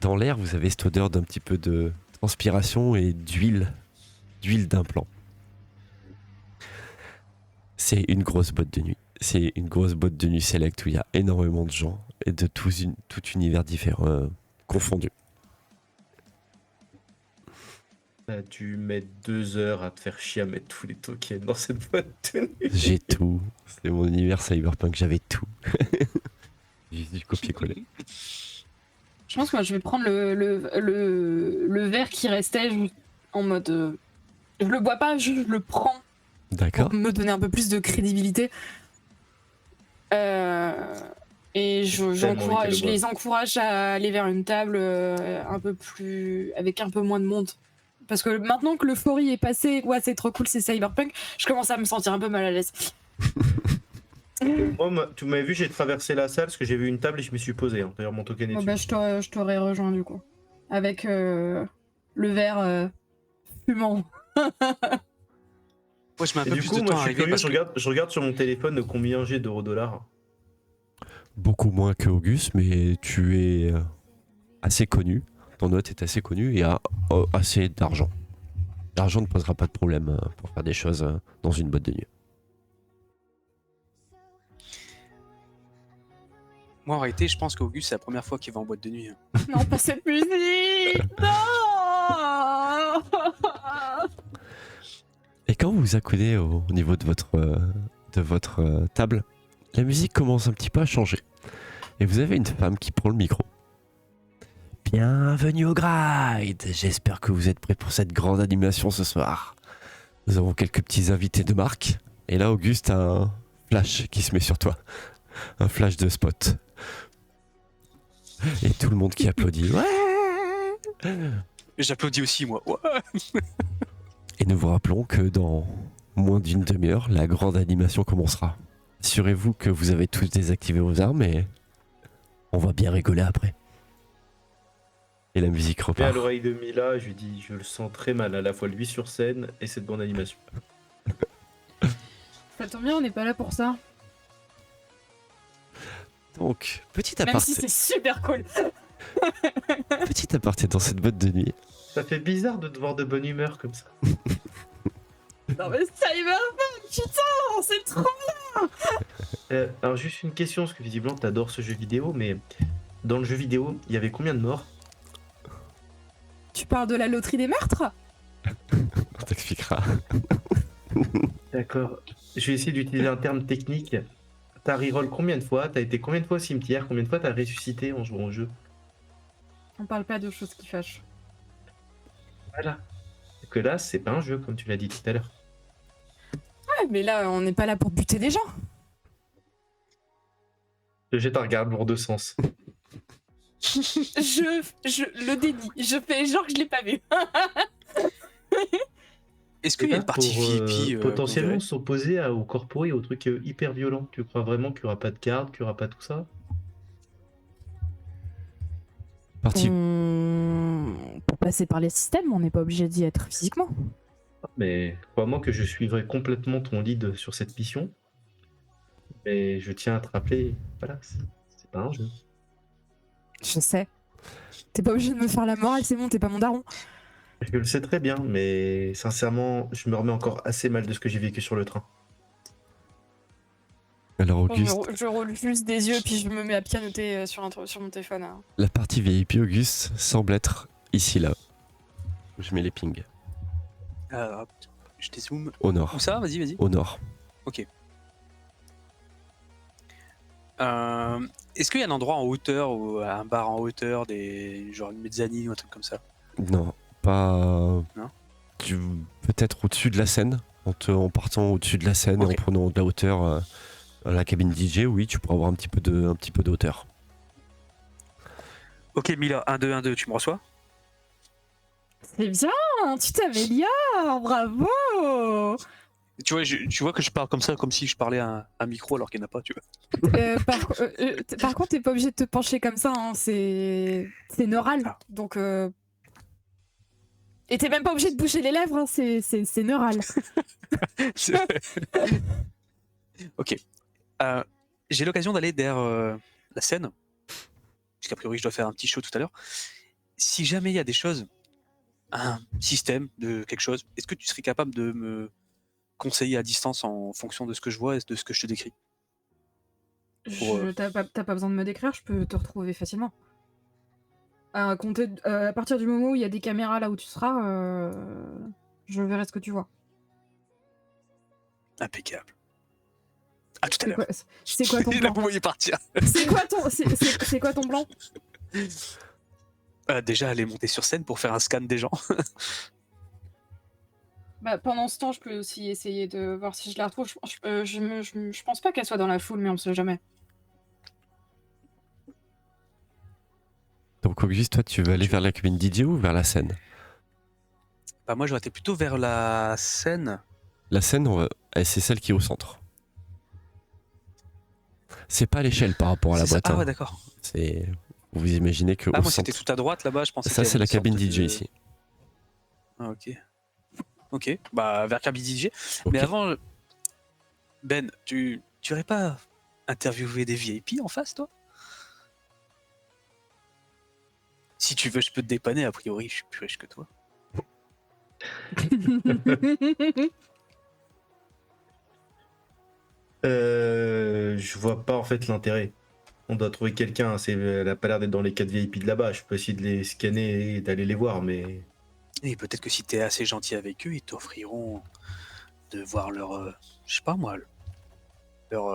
dans l'air, vous avez cette odeur d'un petit peu de transpiration et d'huile d'implant. C'est une grosse boîte de nuit. C'est une grosse boîte de nuit select où il y a énormément de gens et de tout univers différent confondus. Tu mets 2 heures à te faire chier à mettre tous les tokens dans cette boîte de nuit. J'ai tout. C'est mon univers cyberpunk, j'avais tout. J'ai juste du copier-coller. Je pense que moi, je vais prendre le verre qui restait juste en mode. Je le bois pas, je le prends D'accord. pour me donner un peu plus de crédibilité. Et tellement je le les encourage à aller vers une table un peu plus. Avec un peu moins de monde. Parce que maintenant que l'euphorie est passée, ouais, c'est trop cool, c'est cyberpunk, je commence à me sentir un peu mal à l'aise. Tu m'avais vu, j'ai traversé la salle parce que j'ai vu une table et je m'y suis posé. Hein. D'ailleurs, mon token est Bon, dessus. bah, je t'aurais rejoint du coup. Avec le verre fumant. Moi, je mets un Et peu du plus coup, de moi, temps à je suis arriver curieux, parce que je regarde sur mon téléphone de combien j'ai d'euros-dollars. Beaucoup moins que Auguste, mais tu es assez connu. Ton hôte est assez connu et a assez d'argent. L'argent ne posera pas de problème pour faire des choses dans une boîte de nuit. moi, en réalité, je pense qu'Auguste, c'est la première fois qu'il va en boîte de nuit. Hein. Non, pas cette musique. Non. Et quand vous vous accoudez au niveau de votre table, la musique commence un petit peu à changer. Et vous avez une femme qui prend le micro. Bienvenue au Gride. J'espère que vous êtes prêts pour cette grande animation ce soir. Nous avons quelques petits invités de marque. Et là, Auguste a un flash qui se met sur toi. Un flash de spot. Et tout le monde qui applaudit. Ouais. Et j'applaudis aussi, moi. Ouais. Et nous vous rappelons que dans moins d'une demi-heure, la grande animation commencera. Assurez-vous que vous avez tous désactivé vos armes et on va bien rigoler après. Et la musique Et à repart. l'oreille de Mila, je lui dis, je le sens très mal, à la fois lui sur scène et cette bande animation. Ça tombe bien, on n'est pas là pour ça. Donc, petit Même si aparté, c'est super cool. petit aparté dans cette boîte de nuit. Ça fait bizarre de te voir de bonne humeur comme ça. Non mais Cyberpunk, putain, c'est trop. Alors juste une question, parce que visiblement t'adores ce jeu vidéo, mais dans le jeu vidéo, il y avait combien de morts? Tu parles de la loterie des meurtres? On t'expliquera. D'accord. Je vais essayer d'utiliser un terme technique. T'as reroll combien de fois? T'as été combien de fois au cimetière? Combien de fois t'as ressuscité en jouant au jeu? On parle pas de choses qui fâchent. Voilà. Et que là, c'est pas un jeu, comme tu l'as dit tout à l'heure. Ouais, mais là, on n'est pas là pour buter des gens. Je jette un regard lourd de sens. Je le dédie. Je fais genre que je l'ai pas vu. Est-ce qu'il y a une partie VIP potentiellement qu'on s'opposer au corpo et aux trucs hyper violents. Tu crois vraiment qu'il y aura pas de garde, qu'il y aura pas tout ça? Parti. Pour passer par les systèmes, on n'est pas obligé d'y être physiquement. Mais crois-moi que je suivrai complètement ton lead sur cette mission. Mais je tiens à te rappeler, voilà, c'est pas un jeu. Je sais. T'es pas obligé de me faire la morale, c'est bon, t'es pas mon daron. Je le sais très bien, mais sincèrement, je me remets encore assez mal de ce que j'ai vécu sur le train. Alors Auguste, Je roule juste des yeux puis je me mets à pianoter sur mon téléphone. Hein. la partie VIP Auguste semble être ici là. Je mets les pings. Alors, je dézoome. Au nord. Où ça? Vas-y, vas-y. Au nord. Est-ce qu'il y a un endroit en hauteur, ou un bar en hauteur, genre une mezzanine ou un truc comme ça? Non, pas. Non. Peut-être au-dessus de la scène. En partant au-dessus de la scène et Ok. en prenant de la hauteur à la cabine DJ, oui, tu pourras avoir un petit peu de hauteur. Ok, Mila, 1, 2, 1, 2, tu me reçois? C'est bien, tu t'améliores, bravo. Tu vois que je parle comme ça, comme si je parlais à un micro alors qu'il n'y en a pas, tu vois. Par contre, t'es pas obligé de te pencher comme ça, hein, c'est neural. Ah. Donc, et t'es même pas obligé de bouger les lèvres, hein, c'est neural. Ok. J'ai l'occasion d'aller derrière la scène, puisqu'a priori je dois faire un petit show tout à l'heure. Si jamais il y a des choses, un système de quelque chose, est-ce que tu serais capable de me conseiller à distance en fonction de ce que je vois et de ce que je te décris? T'as pas besoin de me décrire, je peux te retrouver facilement. À partir du moment où il y a des caméras là où tu seras, je verrai ce que tu vois. Impeccable. À tout à C'est l'heure. quoi ton Il a plan? pas voulu partir. C'est quoi ton plan? Déjà, aller monter sur scène pour faire un scan des gens. Bah, pendant ce temps, je peux aussi essayer de voir si je la retrouve. Je pense pas qu'elle soit dans la foule, mais on sait jamais. Donc Auguste, toi, tu veux aller vers la cabine DJ ou vers la scène? Bah, moi, j'aurais été plutôt vers la scène. La scène, c'est celle qui est au centre. C'est pas à l'échelle par rapport à la C'est ça. boîte. Ah hein. ouais, d'accord. C'est... Vous imaginez que Ah, au moi, centre... c'était tout à droite là-bas, je pensais. Ça, qu'il y c'est avait la une sorte cabine DJ de- ici. Ah, ok. Ok, bah vers cabine DJ. Ok. Mais avant, Ben, tu aurais pas interviewé des VIP en face, toi? Si tu veux, je peux te dépanner. A priori, je suis plus riche que toi. Je vois pas en fait l'intérêt. On doit trouver quelqu'un. Elle a pas l'air d'être dans les 4 VIP de là-bas. Je peux essayer de les scanner et d'aller les voir, mais Et peut-être que si t'es assez gentil avec eux, ils t'offriront de voir leur, je sais pas moi, leur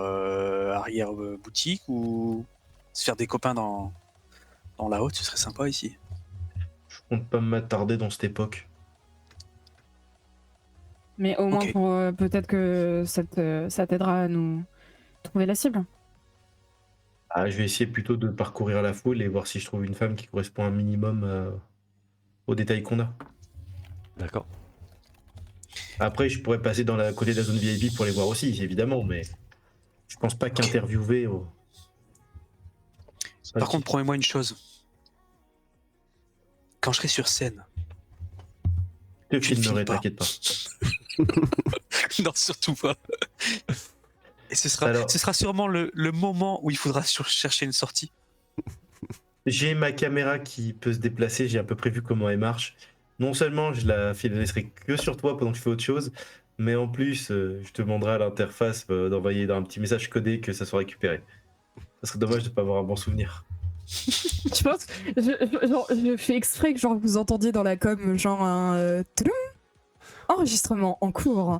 arrière boutique ou se faire des copains dans la haute, ce serait sympa ici. je compte pas m'attarder dans cette époque. Mais au moins, Ok. pour peut-être que ça t'aidera à nous trouver la cible. Ah, je vais essayer plutôt de parcourir la foule et voir si je trouve une femme qui correspond un minimum aux détails qu'on a. D'accord. Après, je pourrais passer dans la côté de la zone VIP pour les voir aussi, évidemment, mais je pense pas qu'interviewer. Par contre, promets-moi une chose. Quand je serai sur scène, je te tu ne filmerai, filmes pas. t'inquiète pas. non, surtout pas. Et ce sera, Alors- ce sera sûrement le moment où il faudra chercher une sortie. J'ai ma caméra qui peut se déplacer, j'ai à peu près vu comment elle marche. Non seulement je la laisserai que sur toi pendant que je fais autre chose, mais en plus, je te demanderai à l'interface d'envoyer un petit message codé que ça soit récupéré. Ça serait dommage de pas avoir un bon souvenir. Je pense que je fais exprès que genre vous entendiez dans la com genre un touloum enregistrement en cours.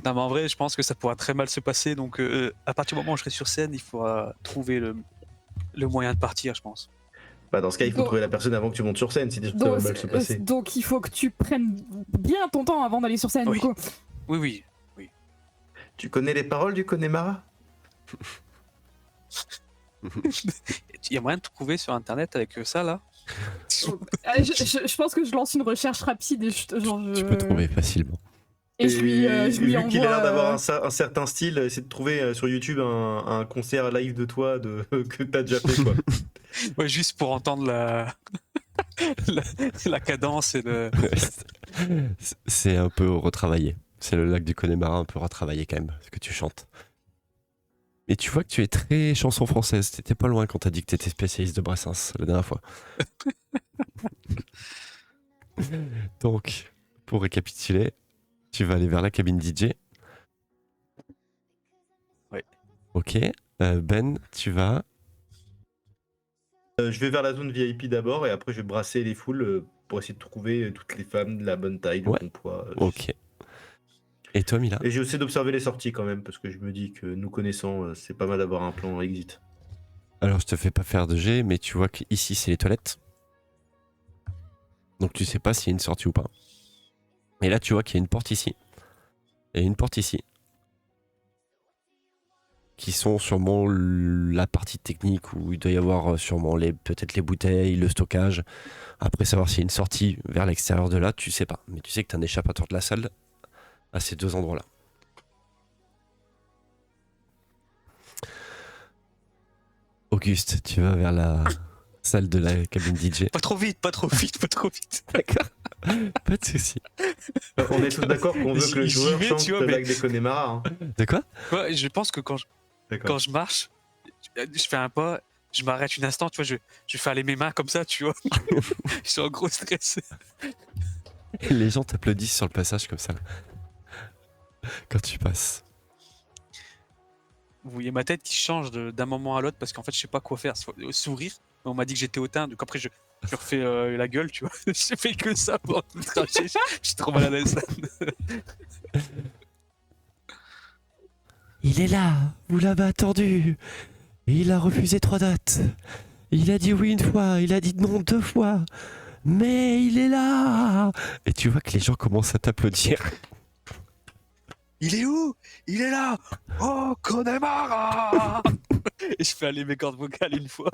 Non, mais en vrai, je pense que ça pourra très mal se passer. Donc, à partir du moment où je serai sur scène, il faudra trouver le moyen de partir, je pense. Bah, dans ce cas, il faut Donc- trouver la personne avant que tu montes sur scène, si des trucs Donc, mal se passer. donc il faut que tu prennes bien ton temps avant d'aller sur scène, Oui. du coup. Oui, oui. Tu connais les paroles du Connemara? Il y a moyen de trouver sur internet avec ça là. Je pense que je lance une recherche rapide et Tu peux trouver facilement. Et je lui vu envoie. qu'il a l'air d'avoir un certain style, essaie de trouver sur YouTube un concert live de toi que t'as déjà fait, quoi. Ouais, juste pour entendre la cadence et le. C'est un peu retravaillé. C'est le lac du Connemara un peu retravaillé quand même, ce que tu chantes. Et tu vois que tu es très chanson française. T'étais pas loin quand t'as dit que t'étais spécialiste de Brassens la dernière fois. Donc, pour récapituler, tu vas aller vers la cabine DJ. Ouais. Ok. Ben, tu vas. Je vais vers la zone VIP d'abord et après je vais brasser les foules pour essayer de trouver toutes les femmes de la bonne taille, le Ouais. bon poids. Ok. Et toi, Mila? Et j'ai aussi d'observer les sorties quand même parce que je me dis que nous connaissant, c'est pas mal d'avoir un plan exit. Alors, je te fais pas faire de jet, mais tu vois qu'ici, c'est les toilettes. Donc, tu sais pas s'il y a une sortie ou pas. Et là, tu vois qu'il y a une porte ici. Et une porte ici. Qui sont sûrement la partie technique où il doit y avoir sûrement peut-être les bouteilles, le stockage. Après, savoir s'il y a une sortie vers l'extérieur de là, tu sais pas. Mais tu sais que tu as un échappatoire de la salle à ces deux endroits-là. Auguste, tu vas vers la salle de la cabine DJ. Pas trop vite, pas trop vite, pas trop vite. D'accord. Pas de soucis. On est tous d'accord qu'on veut que le J'y joueur vais, chante tu vois, le mais- lac des Connemara. Hein. De quoi? Ouais, je pense que quand D'accord. je marche, je fais un pas, je m'arrête un instant, tu vois, je fais aller mes mains comme ça, tu vois. Je suis en gros stress. Les gens t'applaudissent sur le passage comme ça. Quand tu passes. Vous voyez ma tête qui change d'un moment à l'autre parce qu'en fait, je sais pas quoi faire. Soit sourire, mais on m'a dit que j'étais hautain, donc après, je refais la gueule, tu vois. J'ai fait que ça pendant tout le trajet. Je suis trop mal à l'aise. Il est là, vous l'avez attendu. Il a refusé 3 dates. Il a dit oui une fois, il a dit non 2 fois. Mais il est là. Et tu vois que les gens commencent à t'applaudir. Il est où? Il est là! Oh, Connemara! Et je fais aller mes cordes vocales une fois.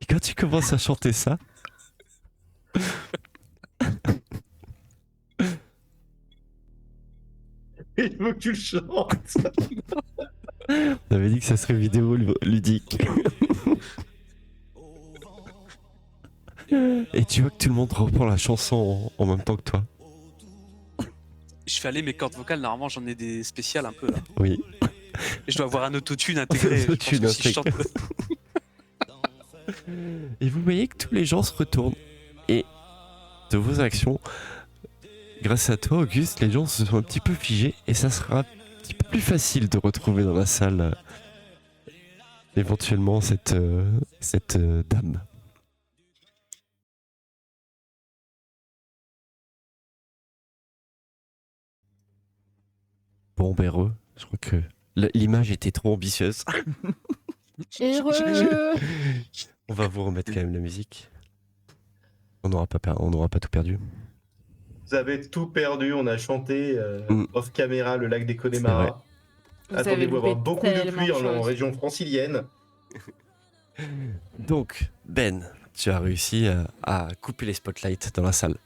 Et quand tu commences à chanter ça, Il faut que tu le chantes. On avait dit que ça serait vidéo ludique. Et tu vois que tout le monde reprend la chanson en même temps que toi. Je fais aller mes cordes vocales, normalement j'en ai des spéciales un peu là. Oui. Et je dois avoir un autotune intégré. Je pense Autotune que si je chante... Et vous voyez que tous les gens se retournent. Et de vos actions, grâce à toi, Auguste, les gens se sont un petit peu figés. Et ça sera un petit peu plus facile de retrouver dans la salle éventuellement cette dame. Bon, ben heureux. Je crois que l'image était trop ambitieuse. Heureux. On va vous remettre quand même la musique. On n'aura pas tout perdu. Vous avez tout perdu, on a chanté off caméra le lac des Connemara. Vous avez Attendez-vous à avoir loupé beaucoup de tellement pluie de en choses. région francilienne. Donc, Ben, tu as réussi à couper les spotlights dans la salle.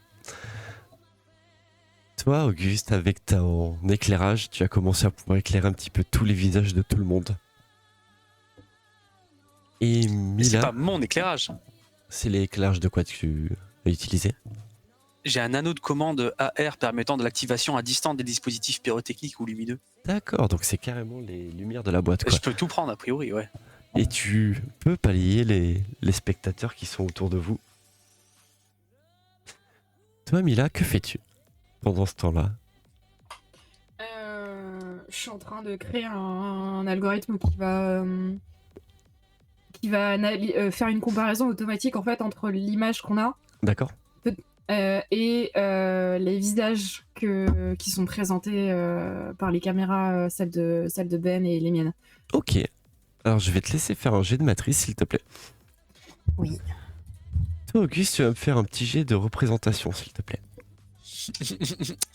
Toi, Auguste, avec ton éclairage, tu as commencé à pouvoir éclairer un petit peu tous les visages de tout le monde. Et Mais c'est pas Mila, mon éclairage. c'est l'éclairage de quoi tu as utilisé? J'ai un anneau de commande AR permettant de l'activation à distance des dispositifs pyrotechniques ou lumineux. D'accord, donc c'est carrément les lumières de la boîte, quoi. Je peux tout prendre a priori, ouais. Et tu peux pallier les spectateurs qui sont autour de vous. Toi, Mila, que fais-tu pendant ce temps-là? Je suis en train de créer un algorithme qui va faire une comparaison automatique en fait entre l'image qu'on a D'accord. et les visages qui sont présentés par les caméras, celles de Ben et les miennes. Ok. Alors, je vais te laisser faire un jet de matrice, s'il te plaît. Oui. Toi, Auguste, tu vas me faire un petit jet de représentation, s'il te plaît.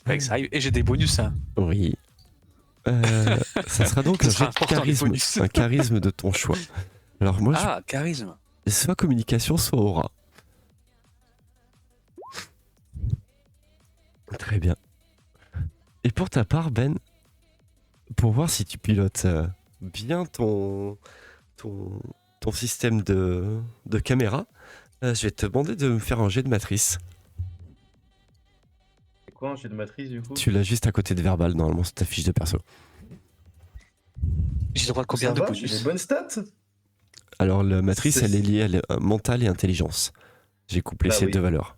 Ouais, que ça arrive. Et j'ai des bonus, hein. Oui. Ça sera donc Ce un sera jet de important, les charisme. bonus. Un charisme de ton choix. Alors, moi, Ah, charisme. soit communication, soit aura. Très bien. Et pour ta part, Ben, pour voir si tu pilotes bien ton système de caméra, je vais te demander de me faire un jet de matrice. C'est quoi un jet de matrice du coup? Tu l'as juste à côté de verbal, normalement, c'est ta fiche de perso. J'ai le droit de combien Ça de va, j'ai bonus? des bonnes stats. Alors, la matrice, C'est- elle est liée à mentale et intelligence. J'ai couplé Bah ces oui. deux valeurs.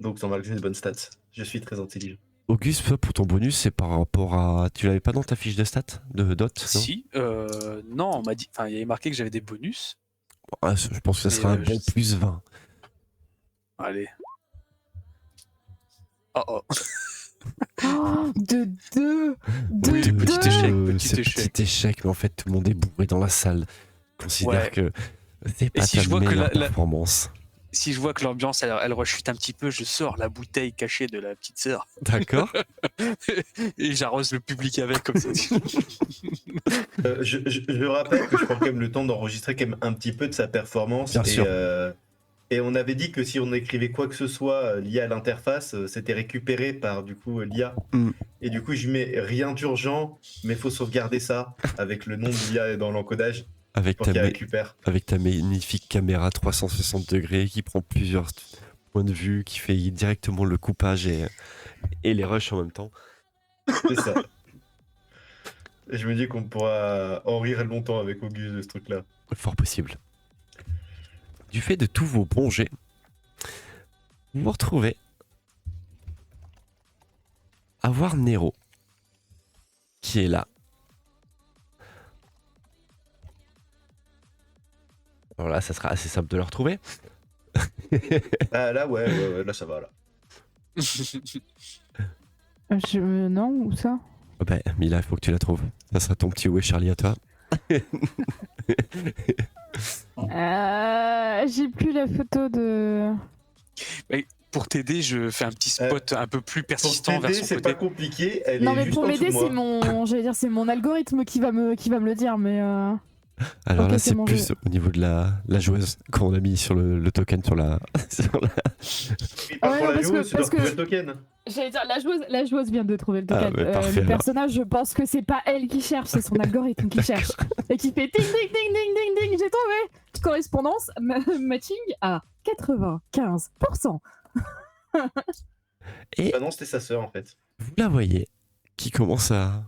Donc ça va que j'ai des bonnes stats. Je suis très intelligent. Auguste, toi, pour ton bonus, c'est par rapport à. Tu l'avais pas dans ta fiche de stats de dot non Si, non, on m'a dit. Enfin, il y avait marqué que j'avais des bonus. Ah, je pense que ça Mais, sera un bon je- plus 20. Allez. Oh oh. De deux. Oui, De petit deux. échec, Ce petit échec. petit échec, mais en fait, tout le monde est bourré dans la salle. Considère Ouais. que c'est pas si ta je vois que meilleure la- performance. Si je vois que l'ambiance elle rechute un petit peu, je sors la bouteille cachée de la petite sœur D'accord. et j'arrose le public avec comme ça. Je rappelle que je prends quand même le temps d'enregistrer quand même un petit peu de sa performance. Bien sûr. Et on avait dit que si on écrivait quoi que ce soit lié à l'interface, c'était récupéré par du coup l'IA. Mm. Et du coup, je mets rien d'urgent, mais faut sauvegarder ça avec le nom de l'IA dans l'encodage Avec pour ta, qu'il ma- récupère. avec ta magnifique caméra 360 degrés qui prend plusieurs points de vue, qui fait directement le coupage et les rushs en même temps. C'est ça. Et je me dis qu'on pourra en rire longtemps avec Auguste de ce truc-là. Fort possible. Du fait de tous vos bons jets, vous vous retrouvez à voir Nero qui est là. Alors là, ça sera assez simple de le retrouver. Ah là, ouais, là ça va là. Non, où ça? Bah, Mila, il faut que tu la trouves. Ça sera ton petit Où est Charlie à toi. J'ai plus la photo de. Pour t'aider, je fais un petit spot un peu plus Pour persistant vers t'aider, son c'est côté. pas compliqué. Elle Non est mais juste pour en dessous m'aider, de c'est moi. mon, j'allais dire, c'est mon algorithme qui va me le dire, mais. Alors Ok, là, c'est c'est bon, plus au niveau de la joueuse quand on a mis sur le token sur la. sur la- Il parle Ouais, pour non, la parce que- joueuse, tu dois parce que- retrouver le token. J'allais dire, la joueuse vient de trouver le Ah, token. mais parfait, le alors. personnage, je pense que c'est pas elle qui cherche, c'est son algorithme qui cherche. Et qui fait ding ding ding ding ding ding, j'ai trouvé. Correspondance, matching à 95%. Et Bah non, c'était sa sœur en fait. vous la voyez qui commence à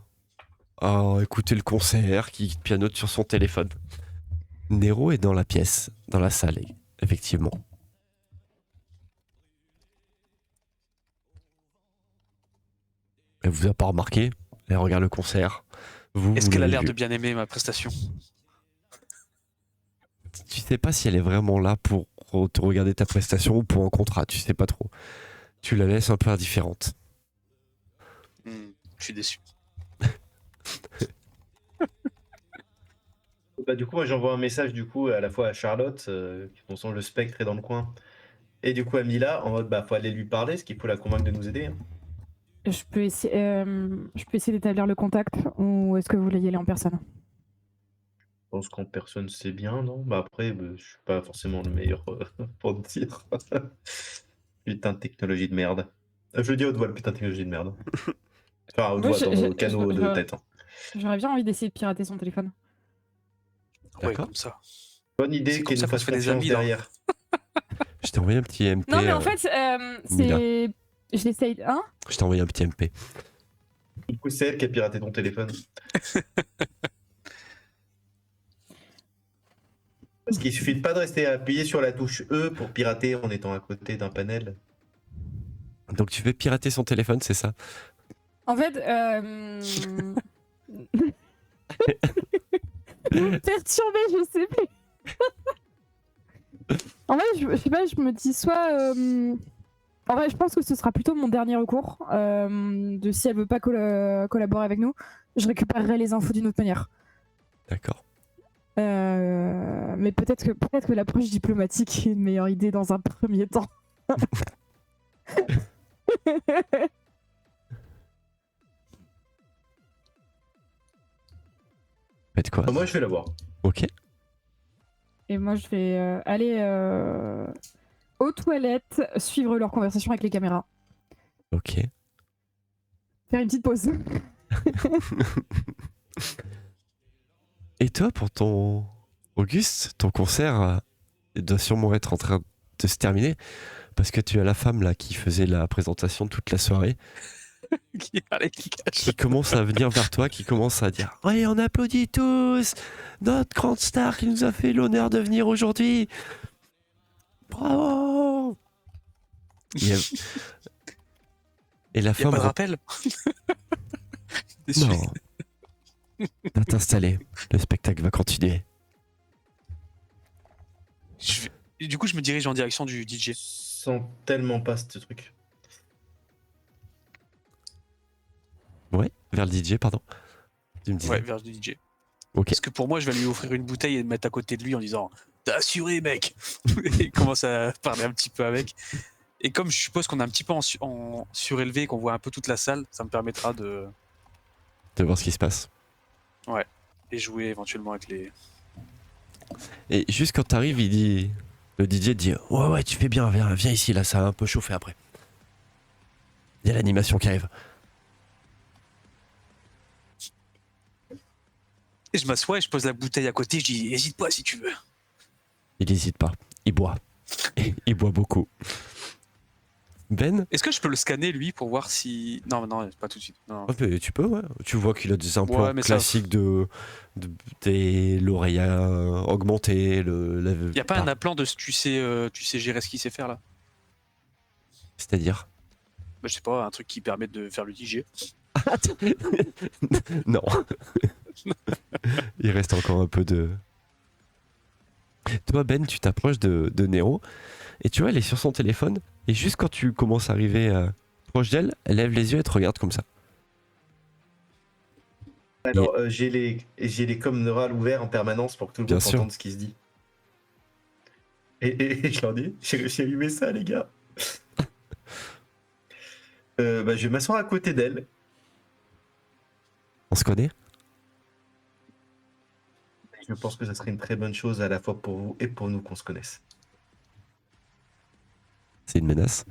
écouter le concert, qui pianote sur son téléphone. Nero est dans la pièce, dans la salle, effectivement. Elle vous a pas remarqué, elle regarde le concert. Est-ce Vous qu'elle a l'avez l'air vu. de bien aimer ma prestation? Tu sais pas si elle est vraiment là pour te regarder ta prestation ou pour un contrat, tu sais pas trop. Tu la laisses un peu indifférente. Je suis déçu. Bah, du coup, moi j'envoie un message du coup à la fois à Charlotte, qui dont son le spectre est dans le coin, et du coup à Mila en mode bah faut aller lui parler, ce qu'il faut la convaincre de nous aider. Hein. Je peux essayer d'établir le contact ou est-ce que vous voulez y aller en personne? Je pense qu'en personne c'est bien, non? Bah après, je suis pas forcément le meilleur pour te dire. Putain de technologie de merde. Je le dis à haute voix, le putain de technologie de merde. Enfin, à haute Moi, voix dans nos canaux de tête. Hein. J'aurais bien envie d'essayer de pirater son téléphone. Ouais, D'accord. comme ça. Bonne idée C'est comme qu'elle ça nous qu'on fasse se fait des confiance amis, là. derrière. Je t'ai envoyé un petit MP. Non, mais en fait, Mila. c'est. J'essaye. Hein? Je t'ai envoyé un petit MP. Du coup, c'est elle qui a piraté ton téléphone. Parce qu'il suffit pas de rester appuyé sur la touche E pour pirater en étant à côté d'un panel. Donc tu veux pirater son téléphone, c'est ça? En fait, vous me perturbez, je sais plus. En fait, je sais pas, je me dis soit. En vrai, je pense que ce sera plutôt mon dernier recours. De si elle veut pas collaborer avec nous, je récupérerai les infos d'une autre manière. D'accord. Mais peut-être que l'approche diplomatique est une meilleure idée dans un premier temps. Faites quoi? Moi, je vais la voir. Ok. Et moi, je vais aller aux toilettes, suivre leur conversation avec les caméras. Ok. Faire une petite pause. Et toi, pour ton Auguste, ton concert doit sûrement être en train de se terminer parce que tu as la femme là qui faisait la présentation toute la soirée, Qui allait, qui cache. qui commence à venir vers toi, qui commence à dire ouais, on applaudit tous notre grande star qui nous a fait l'honneur de venir aujourd'hui. Bravo. Et la Y'a femme pas de rappel? Déçu. non. Va t'installer. Le spectacle va continuer. Et du coup, je me dirige en direction du DJ. Je sens tellement pas ce truc. Ouais, vers le DJ, pardon. Tu me disais. Ouais, vers le DJ. Ok. Parce que pour moi, je vais lui offrir une bouteille et me mettre à côté de lui en disant t'as assuré, mec. Et il commence à parler un petit peu avec. Et comme je suppose qu'on est un petit peu en surélevé, qu'on voit un peu toute la salle, ça me permettra de De voir ce qui se passe. et jouer éventuellement avec les. Et juste quand t'arrives, le DJ dit ouais, tu fais bien, viens ici, là, ça a un peu chauffé après. Il y a l'animation qui arrive. Et je m'assois et je pose la bouteille à côté. Je dis hésite pas si tu veux. Il hésite pas, il boit. Il boit beaucoup. Ben, Est-ce que je peux le scanner lui pour voir si. Non, pas tout de suite. Non. tu peux, ouais. Tu vois qu'il a des implants Ouais, mais ça- classiques de l'oreille augmentée. Il y a pas un appelant de tu sais gérer ce qu'il sait faire là. C'est-à-dire Bah, je sais pas, un truc qui permet de faire le DJ. Non. Il reste encore un peu de. Toi, Ben, tu t'approches de Nero et tu vois, elle est sur son téléphone. Et juste quand tu commences à arriver proche d'elle, elle lève les yeux et te regarde comme ça. Alors, j'ai les coms neurales ouverts en permanence pour que tout le Bien monde sûr. entende ce qui se dit. Et je leur dis, j'ai allumé ça, les gars. Je vais m'asseoir à côté d'elle. On se connaît? Je pense que ça serait une très bonne chose à la fois pour vous et pour nous qu'on se connaisse. C'est une menace.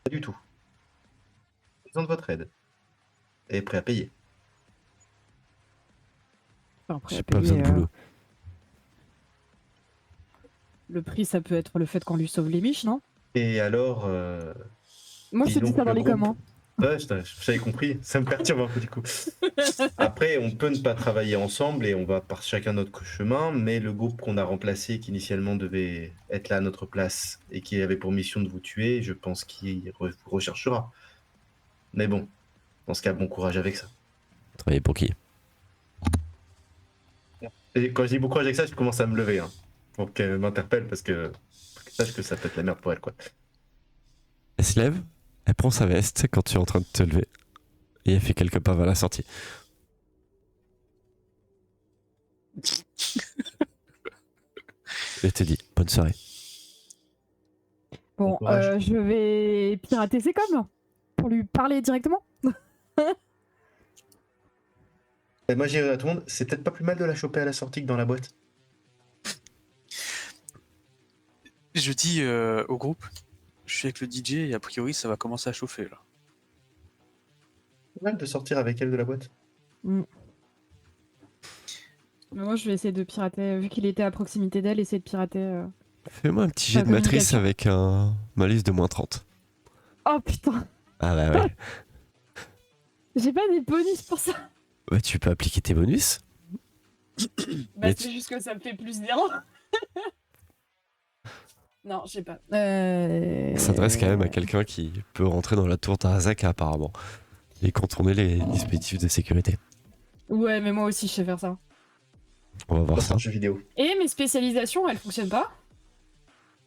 Pas du tout. J'ai besoin de votre aide. Et prêt à payer. Enfin, après, J'ai à pas besoin de payer, boulot. le prix, ça peut être le fait qu'on lui sauve les miches, non? Et alors, Moi, je dis te dis donc, ça dans le les groupe- communs. ouais, j'avais compris. Ça me perturbe un peu du coup. Après, on peut ne pas travailler ensemble et on va par chacun notre chemin, mais le groupe qu'on a remplacé, qui initialement devait être là à notre place et qui avait pour mission de vous tuer, je pense qu'il vous recherchera. Mais bon, dans ce cas, bon courage avec ça. Travailler pour qui? Et quand je dis bon courage avec ça, je commence à me lever, hein, pour qu'elle m'interpelle parce que sache que ça peut être la merde pour elle, quoi. Elle se lève, elle prend sa veste quand tu es en train de te lever. Et elle fait quelques pas vers la sortie. Et elle te dit bonne soirée. Bon, courage. je vais pirater ses coms pour lui parler directement. Et moi, j'ai à tout le monde, c'est peut-être pas plus mal de la choper à la sortie que dans la boîte. Je dis au groupe, je suis avec le DJ et a priori ça va commencer à chauffer là. C'est mal de sortir avec elle de la boîte. Mais moi, je vais essayer de pirater, vu qu'il était à proximité d'elle, essayer de pirater. Fais-moi un petit jet La de matrice communication. avec un malus de moins 30. Oh putain, Ah bah ouais. j'ai pas des bonus pour ça. Bah, tu peux appliquer tes bonus. Bah, Mais c'est juste que ça me fait plus 0. Non, j'ai pas. Ça s'adresse quand même à quelqu'un qui peut rentrer dans la tour d'Arasaka apparemment. Et contourner les dispositifs de sécurité. Ouais, mais moi aussi, je sais faire ça. On va voir Dans ça. un jeu vidéo. Et mes spécialisations, elles fonctionnent pas?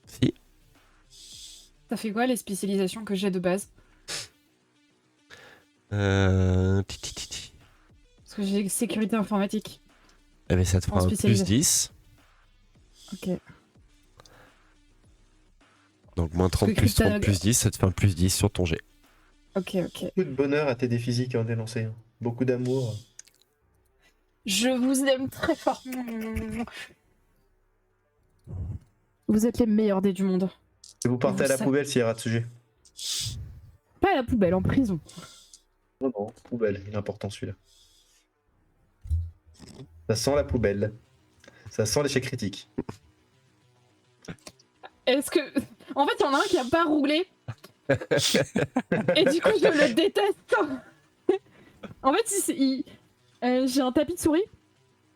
Si. Ça fait quoi les spécialisations que j'ai de base? Titi. Parce que j'ai sécurité informatique. Eh ben ça te En fera un plus spécialisation. 10. Ok. Donc moins 30 que plus 30 cryptanalyse- plus 10, ça te fait un plus 10 sur ton jet. Ok. Beaucoup de bonheur à t'aider physique à en dénoncer. Hein. Beaucoup d'amour. Je vous aime très fort. Vous êtes les meilleurs dés du monde. Et vous partez Vous à la savez- poubelle s'il y a rat de sujet. Pas à la poubelle, en prison. Non, non, poubelle, il est important celui-là. Ça sent la poubelle. Ça sent l'échec critique. Est-ce que. En fait, il y en a un qui a pas roulé. Et du coup, je le déteste. En fait, j'ai un tapis de souris.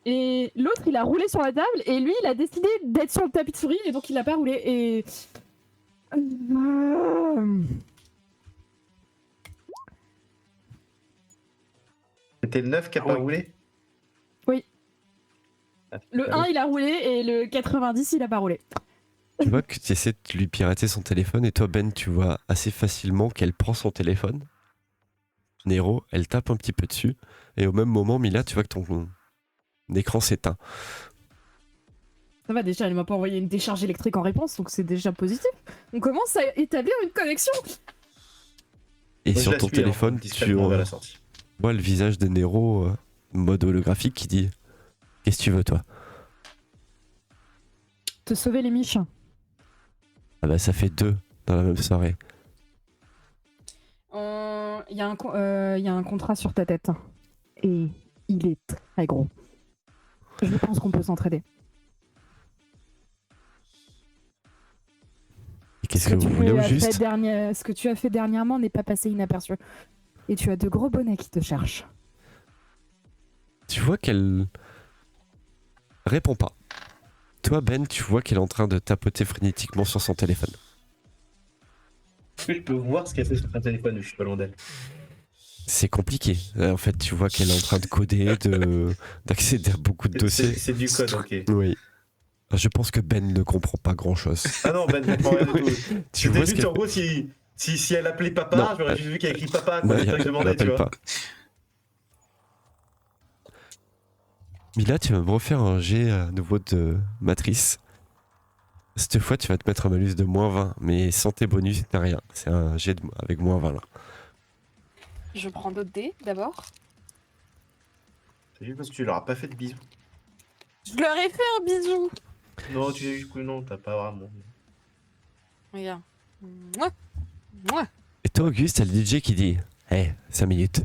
Et l'autre, il a roulé sur la table. Et lui, il a décidé d'être sur le tapis de souris. Et donc, il a pas roulé. Et. C'était le 9 qui a Ah pas ouais. roulé. Le 1, il a roulé. Et le 90, il a pas roulé. Tu vois que tu essaies de lui pirater son téléphone et toi Ben tu vois assez facilement qu'elle prend son téléphone. Nero, elle tape un petit peu dessus et au même moment Mila tu vois que ton écran s'éteint. Ça va déjà, elle m'a pas envoyé une décharge électrique en réponse. Donc, c'est déjà positif. On commence à établir une connexion. Et Moi, je sur la ton suis, hein, téléphone tu discrètement vers la sortie. vois le visage de Nero mode holographique qui dit qu'est-ce que tu veux toi? Te sauver les miches. Ah bah ça fait 2 dans la même soirée. Il y a un contrat sur ta tête. Et il est très gros. Je pense qu'on peut s'entraider. Et qu'est-ce que vous voulez au juste? Ce que tu as fait dernièrement n'est pas passé inaperçu. Et tu as de gros bonnets qui te cherchent. Tu vois qu'elle répond pas. Toi Ben tu vois qu'elle est en train de tapoter frénétiquement sur son téléphone. Est-ce que je peux voir ce qu'elle fait sur son téléphone? Je suis pas loin d'elle. C'est compliqué. En fait, tu vois qu'elle est en train de coder, d'accéder à beaucoup de dossiers. C'est du code, ok. Oui. Je pense que Ben ne comprend pas grand-chose. Ah non, Ben, je comprends rien du tout. Tu C'était vois ce juste qu'elle en gros, si elle appelait papa, Non, j'aurais juste vu qu'elle écrit papa quand Non, elle elle demandait, tu n'appelle vois. pas. Mila, tu vas me refaire un jet à nouveau de matrice. Cette fois, tu vas te mettre un malus de moins 20, mais sans tes bonus, t'as rien. C'est un jet avec moins 20 là. Je prends d'autres dés d'abord. C'est juste parce que tu leur as pas fait de bisous. Je leur ai fait un bisou. Non, tu sais, du coup, non, t'as pas vraiment. Regarde. Mouah. Mouah. Et toi, Auguste, t'as le DJ qui dit hé, 5 minutes.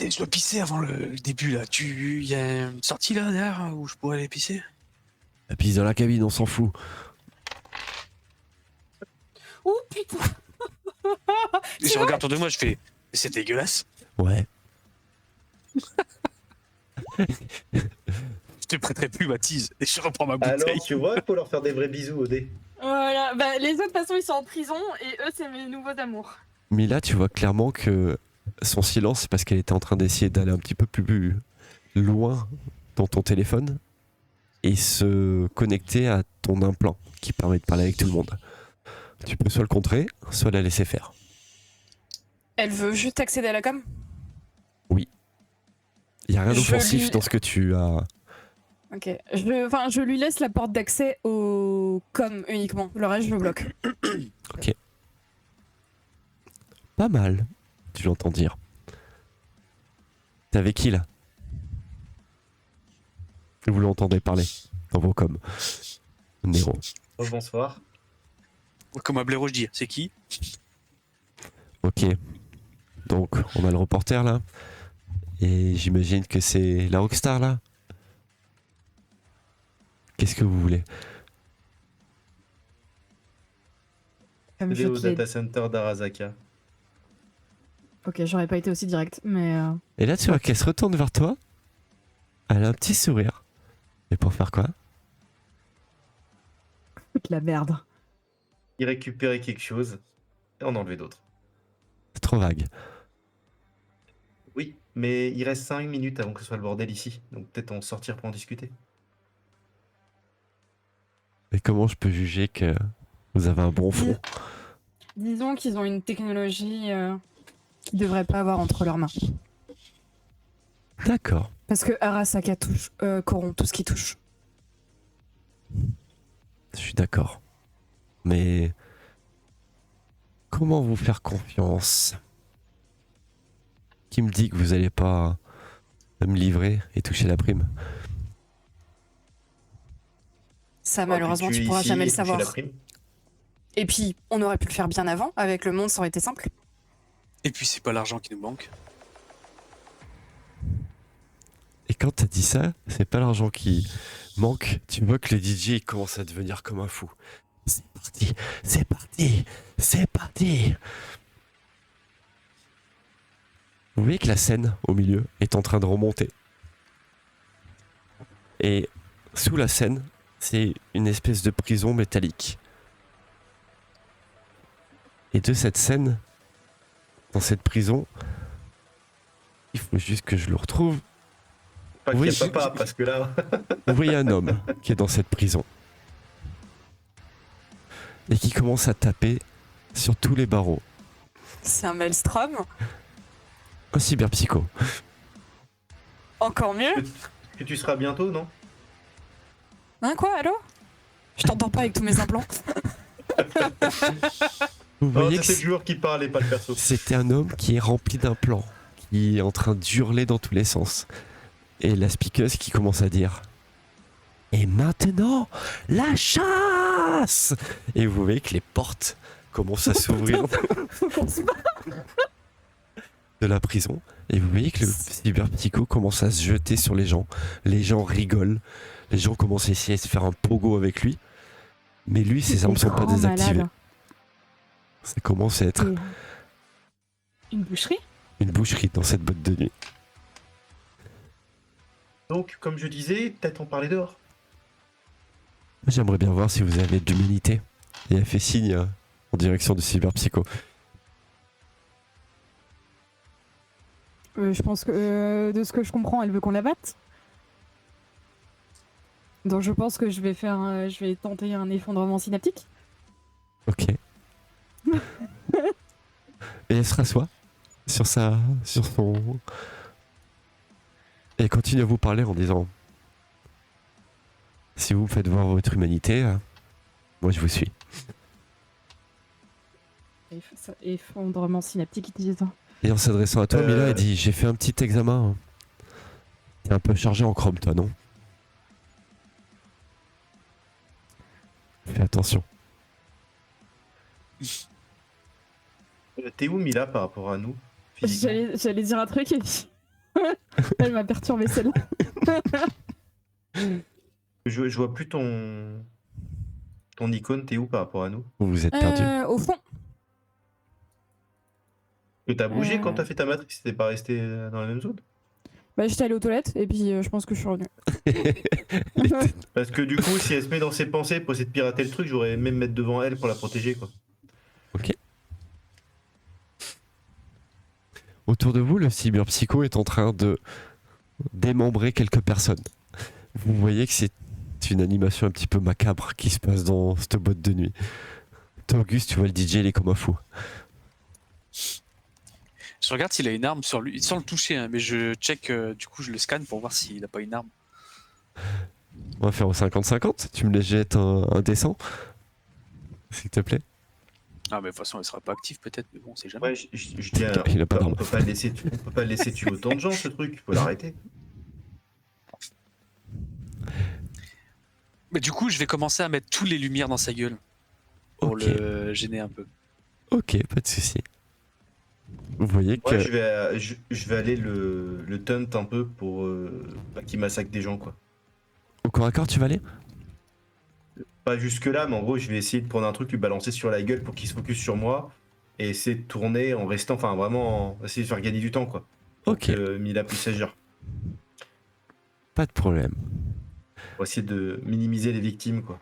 Je dois pisser avant le début là. Il y a une sortie là derrière où je pourrais aller pisser? La pisse dans la cabine, on s'en fout. Oh putain. Et je regarde autour de moi, je fais c'est dégueulasse. Ouais. Je te prêterai plus ma tease et je reprends ma Alors, bouteille. tu vois, il faut leur faire des vrais bisous au dé. Voilà. Bah, les autres, de toute façon, ils sont en prison et eux, c'est mes nouveaux amours. Mila, tu vois clairement que son silence, c'est parce qu'elle était en train d'essayer d'aller un petit peu plus loin dans ton téléphone et se connecter à ton implant qui permet de parler avec tout le monde. Tu peux soit le contrer, soit la laisser faire. Elle veut juste accéder à la com? Il n'y a rien Je d'offensif lui- dans ce que tu as. Ok. Je lui laisse la porte d'accès au com uniquement. Le reste, je le bloque. Pas mal, tu l'entends dire. T'es avec qui là? Vous l'entendez parler dans vos coms. Nero. Oh, bonsoir. Comme un blaireau, je dis c'est qui? Ok. Donc, on a le reporter là. Et j'imagine que c'est la rockstar là. Qu'est-ce que vous voulez? Comme Aider je au te l'ai- data center d'Arasaka. Ok, j'aurais pas été aussi direct, mais Et là, tu vois qu'elle se retourne vers toi. Elle a un petit sourire. Et pour faire quoi? toute la merde. Il récupérait quelque chose et en enlever d'autres. C'est trop vague. Oui, mais il reste 5 minutes avant que ce soit le bordel ici. Donc peut-être en sortir pour en discuter. Et comment je peux juger que vous avez un bon front? Disons qu'ils ont une technologie qu'ils devraient pas avoir entre leurs mains. D'accord. Parce que Arasaka corrompt tout ce qui touche. Je suis d'accord. Mais comment vous faire confiance? Qui me dit que vous allez pas me livrer et toucher la prime? Ça, Oh, malheureusement, puis tu es pourras ici jamais et le toucher savoir. la prime. Et puis, on aurait pu le faire bien avant. Avec le monde, ça aurait été simple. Et puis c'est pas l'argent qui nous manque. Et quand t'as dit ça, c'est pas l'argent qui manque. Tu vois que le DJ il commence à devenir comme un fou. C'est parti, c'est parti, c'est parti. Vous voyez que la scène au milieu est en train de remonter. Et sous la scène, c'est une espèce de prison métallique. Et de cette scène, dans cette prison, il faut juste que je le retrouve. Pas Oui, qu'il y a papa, parce que là. Vous voyez un homme qui est dans cette prison et qui commence à taper sur tous les barreaux. C'est un maelstrom. Un cyberpsycho. Encore mieux. Que tu seras bientôt, non? Hein, quoi, allô? Je t'entends pas avec tous mes implants. Vous Non, voyez que c'est le joueur qui parle et pas le perso. c'était un homme qui est rempli d'implants, qui est en train d'hurler dans tous les sens. Et la speakeuse qui commence à dire et maintenant, la chasse! Et vous voyez que les portes commencent à s'ouvrir Faut qu'on se batte. de la prison. Et vous voyez que le cyberpsycho commence à se jeter sur les gens. Les gens rigolent. Les gens commencent à essayer de se faire un pogo avec lui. Mais lui, ses armes sont pas Grand désactivées. malade. Ça commence à être Une boucherie? une boucherie dans cette boîte de nuit. Donc, comme je disais, peut-être en parler dehors. J'aimerais bien voir si vous avez de l'humilité. Et elle fait signe en direction du cyberpsycho. Je pense que, de ce que je comprends, elle veut qu'on la batte. Donc je pense que je vais tenter un effondrement synaptique. Ok. Et elle se rassoit sur son... Et elle continue à vous parler en disant si vous me faites voir votre humanité, moi je vous suis. Effondrement synaptique, ils disent. Et en s'adressant à toi, Mila, elle dit j'ai fait un petit examen T'es un peu chargé en chrome, toi, non? Fais attention. T'es où, Mila, par rapport à nous physiquement J'allais dire un truc et puis... Elle m'a perturbé celle-là. Je vois plus ton icône, t'es où par rapport à nous? Vous êtes perdu. Au fond. Que t'as bougé quand Euh. t'as fait ta matrice, t'es pas resté dans la même zone? Bah, j'étais allée aux toilettes et puis je pense que je suis revenue. Parce que du coup, si elle se met dans ses pensées pour essayer de pirater le truc, j'aurais même mettre devant elle pour la protéger, quoi. Ok. Autour de vous, le cyberpsycho est en train de démembrer quelques personnes. Vous voyez que c'est une animation un petit peu macabre qui se passe dans cette boîte de nuit. Toi, Auguste, tu vois le DJ, il est comme un fou. Je regarde s'il a une arme sur lui, sans le toucher, hein, mais je check, du coup, je le scanne pour voir s'il a pas une arme. On va faire au 50-50. Tu me les jettes un dessin, s'il te plaît. Ah, mais de toute façon, elle sera pas active peut-être, mais bon, c'est jamais. Ouais, je dis, Il a pas d'arme. on peut pas le laisser tuer autant de gens, ce truc, faut l'arrêter. Mais du coup, je vais commencer à mettre tous les lumières dans sa gueule pour Ok. le gêner un peu. Ok, pas de souci. Vous voyez que Ouais, je vais aller le taunt un peu pour pas qu'il massacre des gens, quoi. au corps à corps, tu vas aller? Pas jusque là, mais en gros, je vais essayer de prendre un truc, lui balancer sur la gueule pour qu'il se focus sur moi et essayer de tourner en restant, enfin vraiment, essayer de faire gagner du temps, quoi. Pour Ok, que Mila puisse agir. pas de problème. Pour essayer de minimiser les victimes, quoi.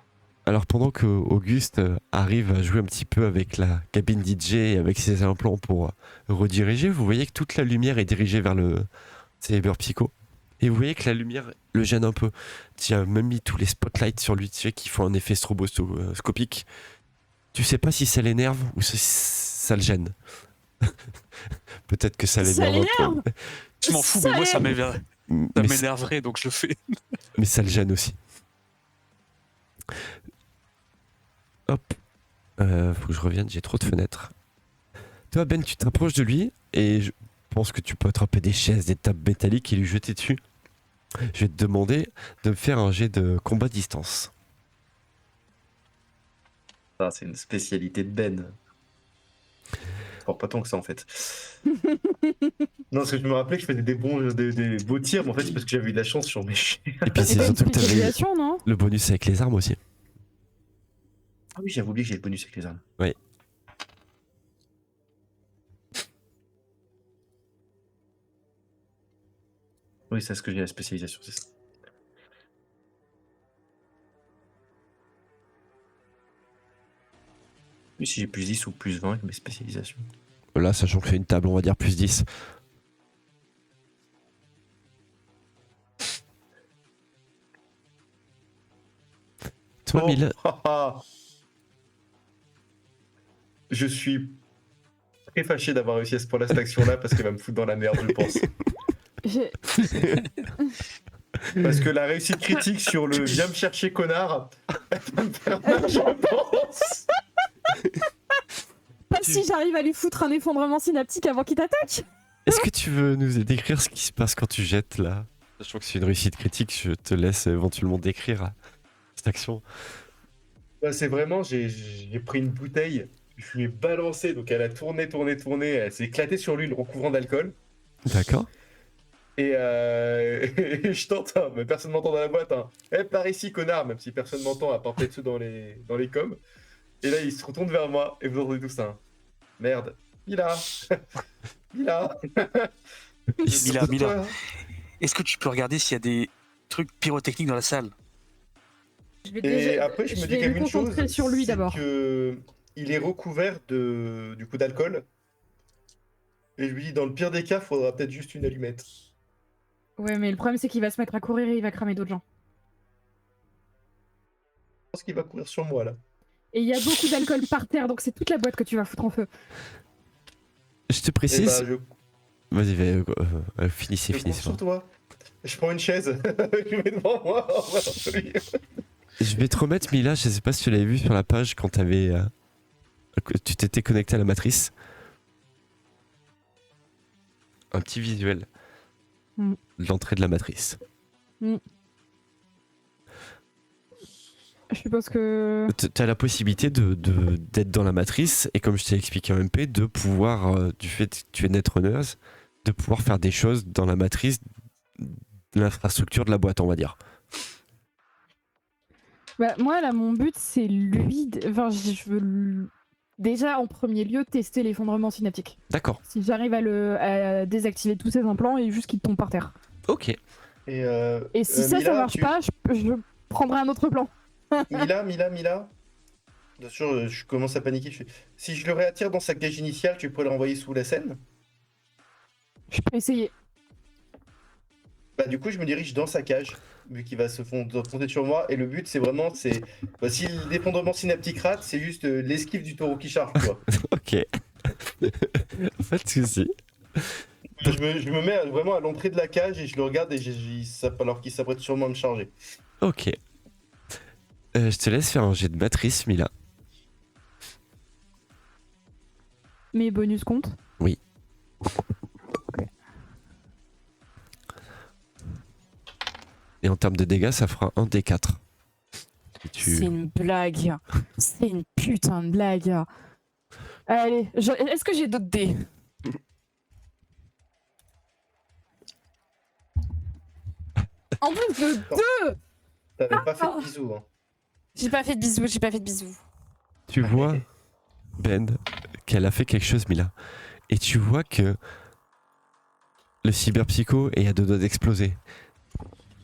Alors pendant que Auguste arrive à jouer un petit peu avec la cabine DJ et avec ses implants pour rediriger, vous voyez que toute la lumière est dirigée vers le cyberpsycho. Et vous voyez que la lumière le gêne un peu. Tu as même mis tous les spotlights sur lui, tu sais, qui font un effet stroboscopique. Tu sais pas si ça l'énerve ou si ça le gêne. Peut-être que ça Ça l'énerve un peu. Je m'en fous, mais moi, ça Mais, m'énerverait, donc je le fais. mais ça le gêne aussi. Hop. Faut que je revienne, j'ai trop de fenêtres. Toi, Ben, tu t'approches de lui et je pense que tu peux attraper des chaises, des tables métalliques et lui jeter dessus. Je vais te demander de me faire un jet de combat à distance. Ah, c'est une spécialité de Ben. Bon, pas tant que ça, en fait. Non, parce que je me rappelais que je faisais des beaux tirs, mais en fait, c'est parce que j'avais eu de la chance sur mes chiens. Et puis C'est c'est pas une surtout que t'avais spécialisation, non? le bonus avec les armes aussi. Ah oui, j'avais oublié que j'ai le bonus avec les armes. Oui. Oui, c'est ce que j'ai la spécialisation, c'est ça. Oui, si j'ai plus 10 ou plus 20 avec mes spécialisations. Là, sachant que c'est une table, on va dire plus 10. Toi, Oh, Mila, je suis très fâché d'avoir réussi à ce point-là cette action-là parce qu'elle va me foutre dans la merde, je pense. J'ai- Parce que la réussite critique sur le viens me chercher, connard, elle va me faire mal, je pense. Pas si j'arrive à lui foutre un effondrement synaptique avant qu'il t'attaque. est-ce que tu veux nous décrire ce qui se passe quand tu jettes là? Sachant que c'est une réussite critique, je te laisse éventuellement décrire cette action. Bah, c'est vraiment, j'ai pris une bouteille, je lui ai balancé, donc elle a tourné, elle s'est éclatée sur lui, le recouvrant d'alcool. D'accord. Et je t'entends, mais personne m'entend dans la boîte. Hein. Eh, par ici, connard, même si personne m'entend à part peut-être ceux dans les coms. Et là, il se retourne vers moi et vous entendez tout ça. Merde. Mila. Mila. Mila. Est-ce que tu peux regarder s'il y a des trucs pyrotechniques dans la salle? Je vais Et déjà- après, je me dis vais quand même me une chose. concentrer sur lui c'est d'abord. que il est recouvert du coup d'alcool. Et je lui dis, dans le pire des cas, faudra peut-être juste une allumette. Ouais, mais le problème c'est qu'il va se mettre à courir et il va cramer d'autres gens. Je pense qu'il va courir sur moi là. Et il y a beaucoup d'alcool par terre, donc c'est toute la boîte que tu vas foutre en feu. Je te Et précise. bah, Vas-y, finissez, je cours finissez. sur toi. Je prends une chaise. Je mets devant moi. Je vais te remettre, Mila, je sais pas si tu l'avais vu sur la page quand que tu t'étais connecté à la matrice. Un petit visuel. l'entrée de la matrice. Je suppose que. Tu as la possibilité d'être dans la matrice et comme je t'ai expliqué en MP, de pouvoir, du fait que tu es netrunneuse, de pouvoir faire des choses dans la matrice de l'infrastructure de la boîte, on va dire. Bah, moi, là, mon but, c'est lui. Enfin, je veux déjà, en premier lieu, tester l'effondrement synaptique. D'accord. Si j'arrive à désactiver tous ces implants et juste qu'il tombe par terre. Ok. Et si ça Mila, marche pas, je prendrai un autre plan. Mila. Bien sûr, je commence à paniquer. Si je le réattire dans sa cage initiale, tu pourrais le renvoyer sous la scène. Je peux essayer. Bah, du coup, je me dirige dans sa cage, vu qu'il va se fonder sur moi. Et le but, c'est vraiment, si l'effondrement synaptique rate, c'est juste l'esquive du taureau qui charge, quoi. Ok. Pas de soucis. Je me mets vraiment à l'entrée de la cage et je le regarde alors qu'il s'apprête sûrement à me charger. Ok. Je te laisse faire un jet de matrice, Mila. Mes bonus comptent. Oui. Et en termes de dégâts, ça fera un des 4. C'est une blague. C'est une putain de blague. Allez, est-ce que j'ai d'autres dés? En plus de 2. T'avais pas fait de bisous, hein. J'ai pas fait de bisous. Tu vois, Ben, qu'elle a fait quelque chose, Mila. Et tu vois que le cyberpsycho est à 2 doigts d'exploser.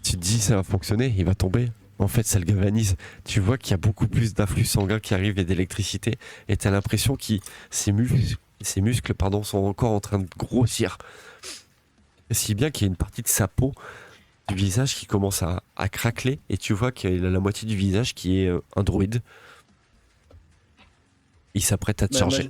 Tu te dis, ça va fonctionner, il va tomber. En fait, ça le galvanise. Tu vois qu'il y a beaucoup plus d'afflux sanguin qui arrive et d'électricité. Et t'as l'impression que ses muscles sont encore en train de grossir. Si bien qu'il y a une partie de sa peau, du visage qui commence à craqueler. Et tu vois qu'il a la moitié du visage qui est un droïde. Il s'apprête à te charger.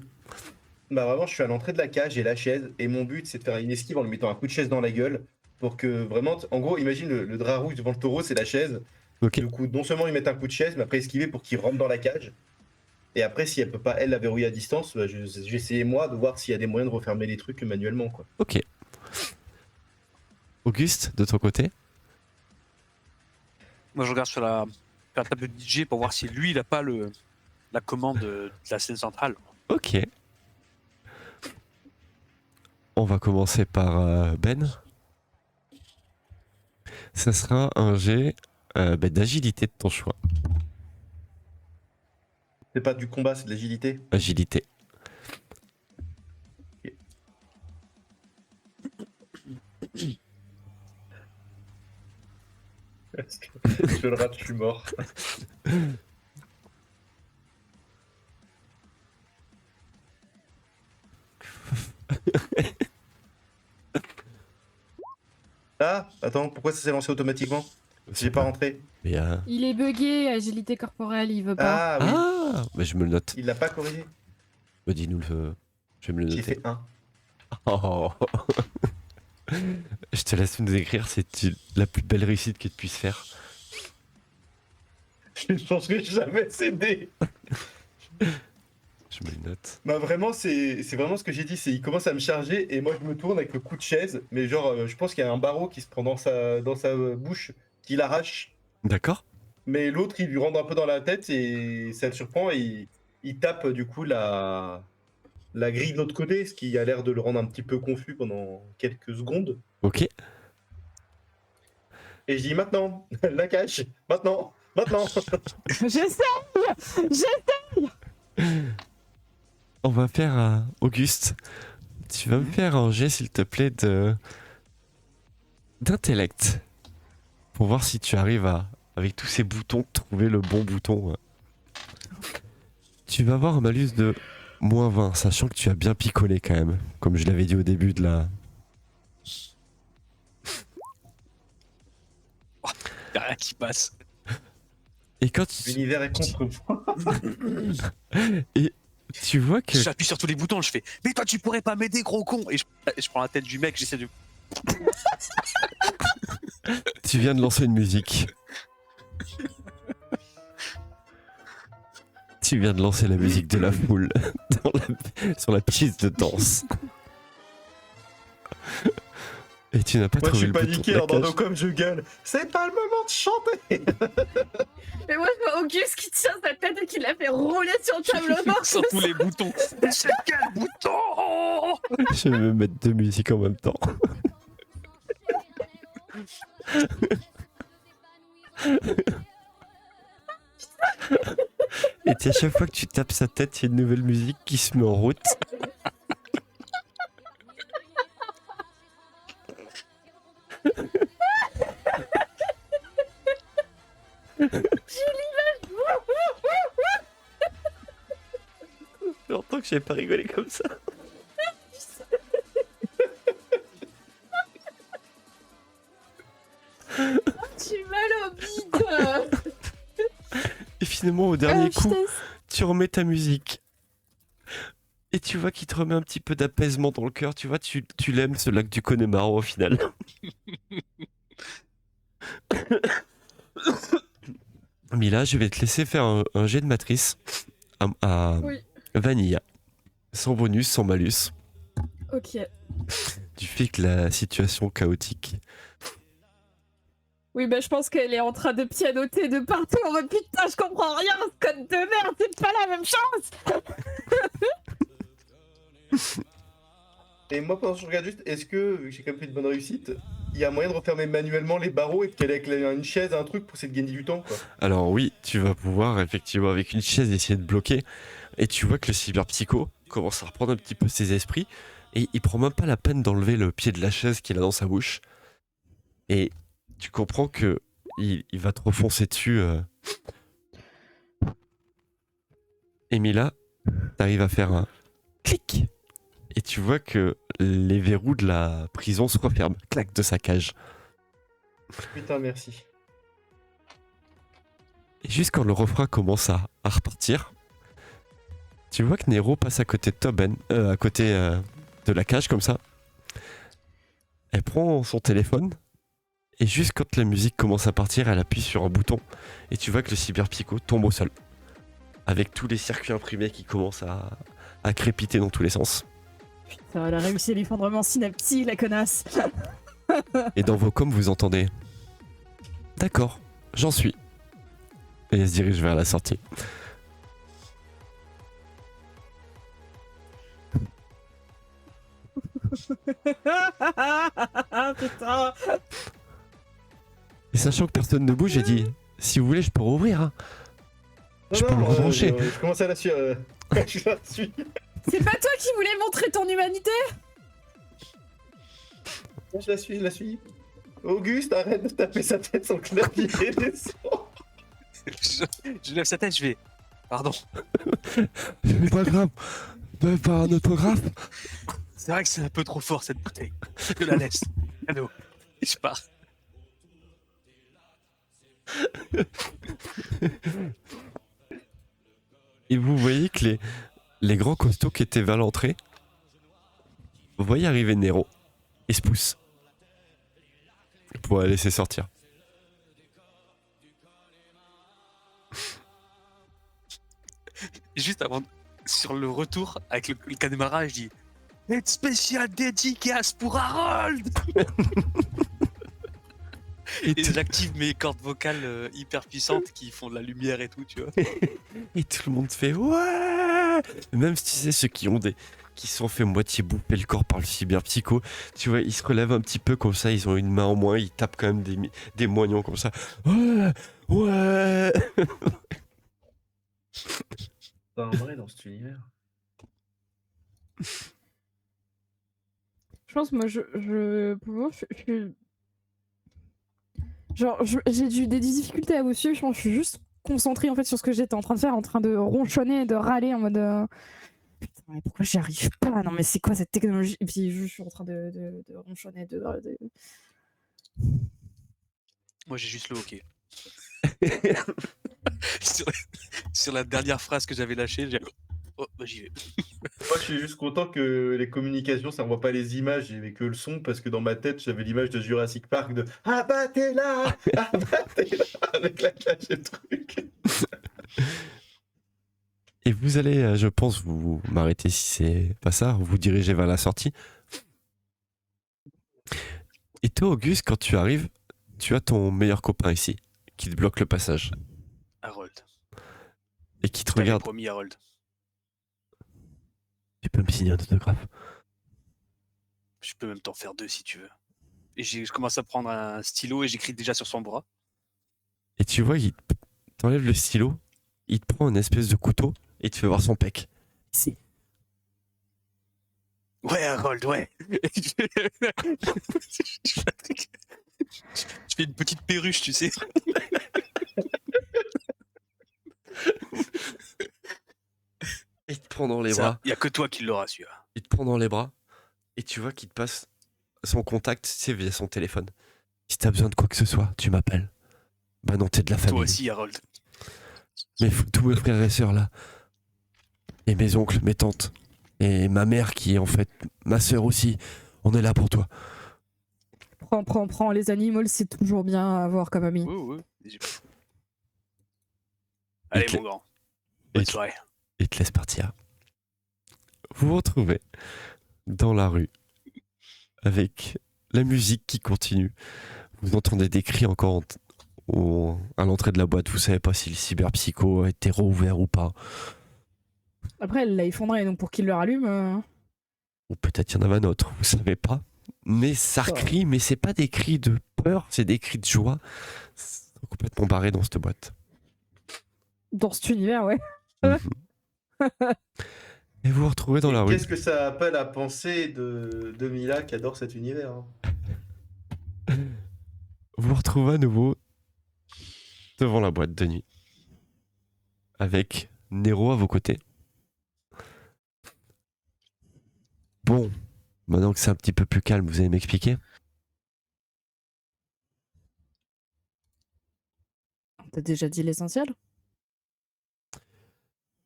Bah vraiment, je suis à l'entrée de la cage, j'ai la chaise, et mon but, c'est de faire une esquive en lui mettant un coup de chaise dans la gueule, pour que vraiment, en gros, imagine le drap rouge devant le taureau, c'est la chaise. Ok. Du coup, non seulement lui mettre un coup de chaise, mais après esquiver pour qu'il rentre dans la cage. Et après, si elle peut pas, elle, la verrouiller à distance, bah, j'ai essayé moi de voir s'il y a des moyens de refermer les trucs manuellement, quoi. Ok. Auguste, de ton côté? Moi, je regarde sur la table de DJ pour voir si lui, il a pas la commande de la scène centrale. Ok. On va commencer par Ben. Ça sera un jet d'agilité de ton choix. C'est pas du combat, c'est de l'agilité. Agilité. Parce que je le rate, je suis mort. Ah, attends, pourquoi ça s'est lancé automatiquement? J'ai pas rentré. Mais, Il est bugué, agilité corporelle, il veut pas. Ah oui, mais je me le note. il l'a pas corrigé. Dis-nous le. Je vais me le J'ai noter. fait 1. Oh. Je te laisse nous écrire, c'est la plus belle réussite que tu puisses faire. Je pense que j'ai jamais cédé. Je me le note. Bah vraiment, c'est vraiment ce que j'ai dit, c'est il commence à me charger et moi je me tourne avec le coup de chaise, mais genre je pense qu'il y a un barreau qui se prend dans sa bouche, qui l'arrache, D'accord. mais l'autre il lui rentre un peu dans la tête et ça le surprend et il tape du coup la grille de l'autre côté, ce qui a l'air de le rendre un petit peu confus pendant quelques secondes. Ok. Et je dis maintenant, la cache, maintenant. J'essaie. On va faire Auguste. Tu vas me faire un jet, s'il te plaît, d'intellect. Pour voir si tu arrives avec tous ces boutons, trouver le bon bouton. Tu vas avoir un malus de -20, sachant que tu as bien picolé quand même. Comme je l'avais dit au début de la... Y a rien qui passe. Et quand L'univers est contre moi. tu vois que... J'appuie sur tous les boutons, je fais « Mais toi, tu pourrais pas m'aider, gros con !» Et je prends la tête du mec, j'essaie de... Tu viens de lancer une musique. Tu viens de lancer la musique de la foule sur la piste de danse. Et tu n'as pas Moi, je trouvé suis le bouton paniqué, de la alors dans cage. nos coms, je gueule. C'est pas le moment de chanter. Et moi, je vois Auguste qui tient sa tête et qui la fait rouler sur le tableau noir. Sans tous les boutons. Mais c'est quel bouton? Je vais me mettre deux musiques en même temps. Et à chaque fois que tu tapes sa tête, il y a une nouvelle musique qui se met en route. Ça fait longtemps que j'avais pas rigolé comme ça. J'ai mal au bide. Et finalement, au dernier coup, putain. tu remets ta musique. Et tu vois qu'il te remet un petit peu d'apaisement dans le cœur. Tu vois, tu l'aimes, ce lac du Connemara au final. Mila, je vais te laisser faire un jet de matrice à Oui. Vanilla. Sans bonus, sans malus. Ok. Du fait que la situation chaotique. Oui, bah je pense qu'elle est en train de pianoter de partout. En mode putain, je comprends rien, ce code de merde, c'est pas la même chose. Et moi, pendant que je regarde juste, est-ce que, vu que j'ai quand même fait une bonne réussite, il y a moyen de refermer manuellement les barreaux et de caler avec une chaise, un truc pour essayer de gagner du temps, quoi. Alors oui, tu vas pouvoir effectivement avec une chaise essayer de bloquer. Et tu vois que le cyberpsycho commence à reprendre un petit peu ses esprits. Et il prend même pas la peine d'enlever le pied de la chaise qu'il a dans sa bouche. Et tu comprends que il va te refoncer dessus. Et Mila, t'arrives à faire un clic. Et tu vois que les verrous de la prison se referment. Clac de sa cage. Putain, merci. Et juste quand le refrain commence à repartir, tu vois que Nero passe à côté de toi, Ben, à côté de la cage comme ça. Elle prend son téléphone et juste quand la musique commence à partir, elle appuie sur un bouton et tu vois que le cyberpsycho tombe au sol. Avec tous les circuits imprimés qui commencent à crépiter dans tous les sens. Putain, elle a réussi l'effondrement synaptique, la connasse. Et dans vos coms, vous entendez « D'accord, j'en suis ». Et elle se dirige vers la sortie. Putain. Et sachant que personne ne bouge, j'ai dit « Si vous voulez, je peux rouvrir. Hein. Je peux le rebrancher. Je commence à la suivre. Je la suis. C'est pas toi qui voulais montrer ton humanité? Je la suis, je la suis. Auguste, arrête de taper sa tête sur le clavier. Descends. Je lève sa tête, je vais. Pardon. C'est pas grave. Même pas un autographe. C'est vrai que c'est un peu trop fort cette bouteille. Je la laisse. Cadeau. Et je pars. Et vous voyez que les grands costauds qui étaient vers l'entrée, vous voyez arriver Nero. Il se pousse. Pour la laisser sortir. Juste avant, sur le retour avec le Connemara, je dis Aide spéciale dédicace pour Harold. Et j'active mes cordes vocales hyper puissantes qui font de la lumière et tout, tu vois. Et tout le monde fait ouais. Même si tu sais ceux qui se sont fait moitié bouffer le corps par le cyberpsycho, tu vois, ils se relèvent un petit peu comme ça, ils ont une main en moins, ils tapent quand même des moignons comme ça. Ouais, ouais. Pas un vrai dans cet univers. Je pense, moi, pour moi, je suis. Genre, j'ai eu des difficultés à vous suivre, je pense que je suis juste concentrée en fait sur ce que j'étais en train de faire, en train de ronchonner, de râler en mode. Putain, mais pourquoi j'y arrive pas? Non, mais c'est quoi cette technologie? Et puis je suis en train de ronchonner, Moi j'ai juste le hockey. sur la dernière phrase que j'avais lâchée, j'ai. Oh, bah j'y vais. Moi, je suis juste content que les communications, ça envoie pas les images, j'avais que le son, parce que dans ma tête, j'avais l'image de Jurassic Park de abattez-la, abattez-la, avec la cage et le truc. Et vous allez, je pense, vous m'arrêtez si c'est pas ça, vous dirigez vers la sortie. Et toi, Auguste, quand tu arrives, tu as ton meilleur copain ici, qui te bloque le passage Harold. et qui te Je t'avais regarde. promis, Harold. Tu peux me signer un autographe? Je peux même t'en faire 2 si tu veux. Et je commence à prendre un stylo et j'écris déjà sur son bras. Et tu vois, il t'enlève le stylo, il te prend une espèce de couteau et il te fait voir son pec. Ici. Ouais, Harold, ouais. Je fais une petite perruche, tu sais. Il te prend dans les bras. Il n'y a que toi qui l'auras, celui-là. Il te prend dans les bras et tu vois qu'il te passe son contact, c'est via son téléphone. Si t'as besoin de quoi que ce soit, tu m'appelles. Bah non, t'es de la famille. Toi aussi, Harold. Tous mes frères et sœurs là. Et mes oncles, mes tantes. Et ma mère qui est en fait ma sœur aussi. On est là pour toi. Prends. Les animaux, c'est toujours bien à avoir comme ami. Oui. Allez, te- mon grand. et Bonne te- soirée. Et te laisse partir. Vous vous retrouvez dans la rue avec la musique qui continue. Vous entendez des cris encore à l'entrée de la boîte. Vous savez pas si le cyberpsycho a été rouvert ou pas. Après, elle l'a effondré, donc pour qu'il le rallume. Ou peut-être il y en avait un autre, vous savez pas. Mais ça crie, mais c'est pas des cris de peur, c'est des cris de joie. C'est complètement barré dans cette boîte. Dans cet univers, ouais. Mhm. Et vous vous retrouvez dans Et la rue. qu'est-ce que ça appelle à penser de Mila qui adore cet univers, hein. Vous vous retrouvez à nouveau devant la boîte de nuit. Avec Nero à vos côtés. Bon, maintenant que c'est un petit peu plus calme, vous allez m'expliquer? T'as déjà dit l'essentiel?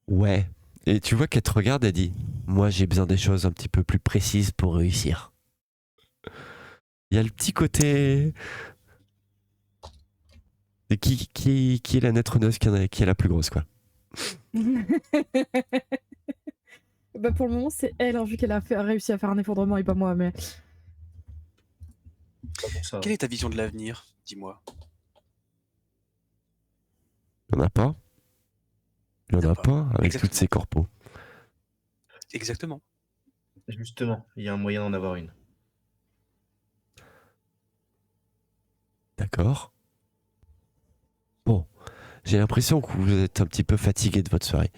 Ouais. Et tu vois qu'elle te regarde, elle dit: moi j'ai besoin des choses un petit peu plus précises pour réussir. Il y a le petit côté. Et qui est la neutronneuse qui est la plus grosse, quoi. Bah pour le moment, c'est elle, hein, vu qu'elle a réussi à faire un effondrement et pas moi, mais. Pas pour ça. Quelle est ta vision de l'avenir? Dis-moi. Il n'y en a pas. Il n'y en a pas avec Exactement. toutes ces corpos. Exactement. Justement, il y a un moyen d'en avoir une. D'accord. Bon, j'ai l'impression que vous êtes un petit peu fatigué de votre soirée.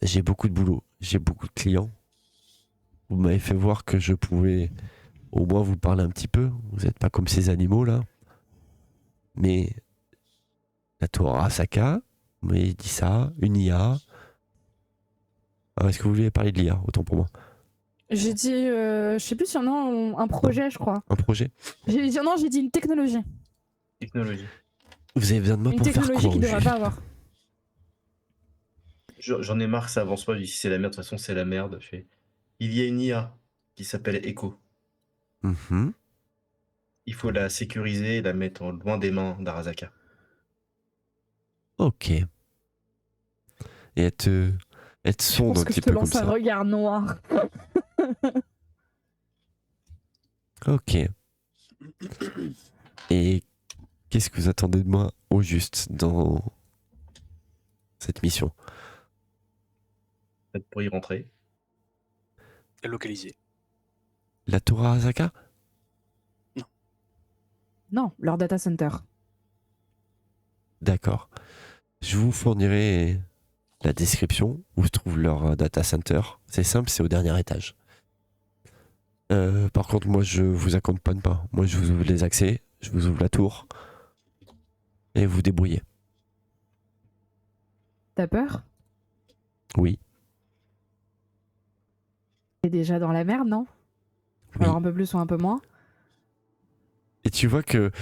J'ai beaucoup de boulot, j'ai beaucoup de clients. Vous m'avez fait voir que je pouvais au moins vous parler un petit peu. Vous n'êtes pas comme ces animaux là. Mais la tour Arasaka, vous m'avez dit ça, une IA. Est-ce que vous voulez parler de l'IA? Autant pour moi. J'ai dit, je sais plus s'il y en a un projet, je crois. Un projet? J'ai dit une technologie. Technologie. Vous avez besoin de moi Une pour faire technologie quoi qu'il au devrait juste? pas avoir. J'en ai marre, ça avance pas. Je dis, si c'est la merde, de toute façon, c'est la merde. Il y a une IA qui s'appelle Echo. Mhm. Il faut la sécuriser et la mettre loin des mains d'Arasaka. Ok. Et elle te Je sonde pense un que petit je te peu comme lance un ça. regard noir. Ok. Et qu'est-ce que vous attendez de moi au juste dans cette mission? Peut-être pour y rentrer. Et localisé. La tour Arasaka? Non, leur data center. D'accord. Je vous fournirai la description où se trouve leur data center. C'est simple, c'est au dernier étage. Par contre, moi, je vous accompagne pas. Moi, je vous ouvre les accès, je vous ouvre la tour et vous débrouillez. T'as peur? Oui. T'es déjà dans la merde, non? Oui. Alors un peu plus ou un peu moins. Et tu vois que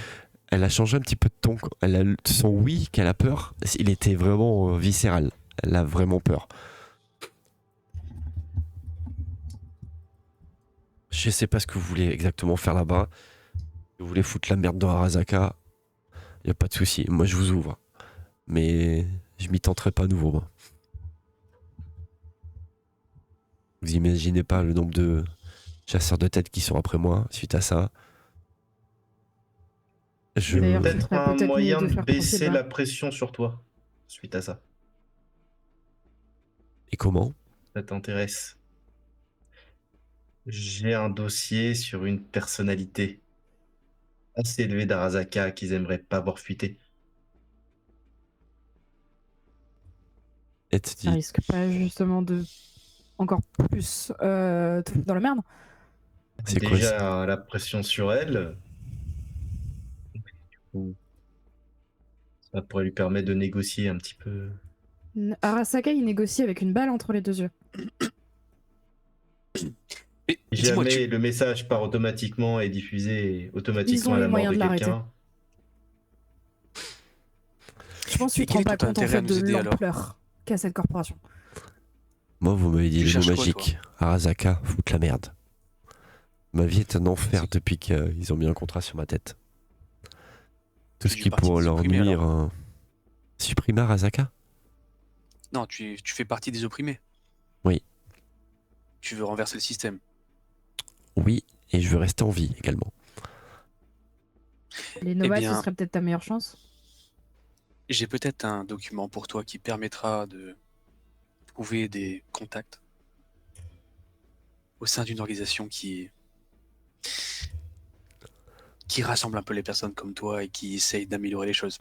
elle a changé un petit peu de ton. Elle a son oui qu'elle a peur. Il était vraiment viscéral. Elle a vraiment peur. Je sais pas ce que vous voulez exactement faire là-bas. Vous voulez foutre la merde dans Arasaka, y a pas de souci. Moi, je vous ouvre. Mais je m'y tenterai pas à nouveau, moi. Vous imaginez pas le nombre de chasseurs de tête qui sont après moi suite à ça. Je... D'ailleurs, ce Peut-être serait un peut-être mieux moyen de de faire baisser procéder. la pression sur toi suite à ça. Et comment? Ça t'intéresse? J'ai un dossier sur une personnalité assez élevée d'Arasaka qu'ils aimeraient pas voir fuiter. Et tu Ça dis, risque pas justement de encore plus te foutre dans la merde. c'est quoi ça? Déjà la pression sur elle, ou ça pourrait lui permettre de négocier un petit peu. Arasaka, il négocie avec une balle entre les deux yeux. Mais Si dis-moi, jamais le message part automatiquement et diffusé automatiquement à les la mort moyens de de l'arrêter. quelqu'un, Je pense que Mais tu te rends quel est pas ton compte en intérêt à fait nous de aider, alors l'ampleur qu'a cette corporation. Moi, vous m'avez dit Tu le mot cherches quoi, magique. Arasaka, foutre la merde. Ma vie est un enfer C'est- depuis qu'ils ont mis un contrat sur ma tête. Tout C'est ce du qui parti pourrait des leur opprimés, nuire. Supprimer Arasaka? Non, tu fais partie des opprimés. Oui. Tu veux renverser le système. Oui, et je veux rester en vie également. Les Nova, bien- ce serait peut-être ta meilleure chance. J'ai peut-être un document pour toi qui permettra de trouver des contacts au sein d'une organisation qui rassemble un peu les personnes comme toi et qui essaye d'améliorer les choses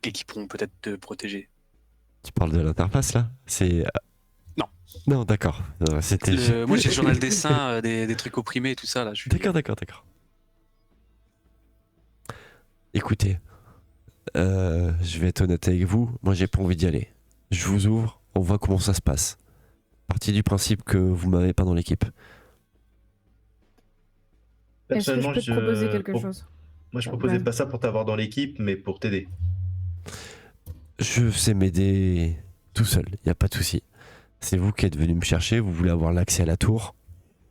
et qui pourront peut-être te protéger. Tu parles de l'interface là? C'est. Non. Non, d'accord. C'était. Moi j'ai le journal dessin des trucs opprimés et tout ça là. Je suis... D'accord. Écoutez, je vais être honnête avec vous. Moi, j'ai pas envie d'y aller. Je vous ouvre, on voit comment ça se passe. Partie du principe que vous m'avez pas dans l'équipe. Est-ce que je personnellement, peux te proposer quelque chose? moi je Ouais. proposais pas ça pour t'avoir dans l'équipe, mais pour t'aider. Je sais m'aider tout seul, y a pas de souci. C'est vous qui êtes venu me chercher, vous voulez avoir l'accès à la tour.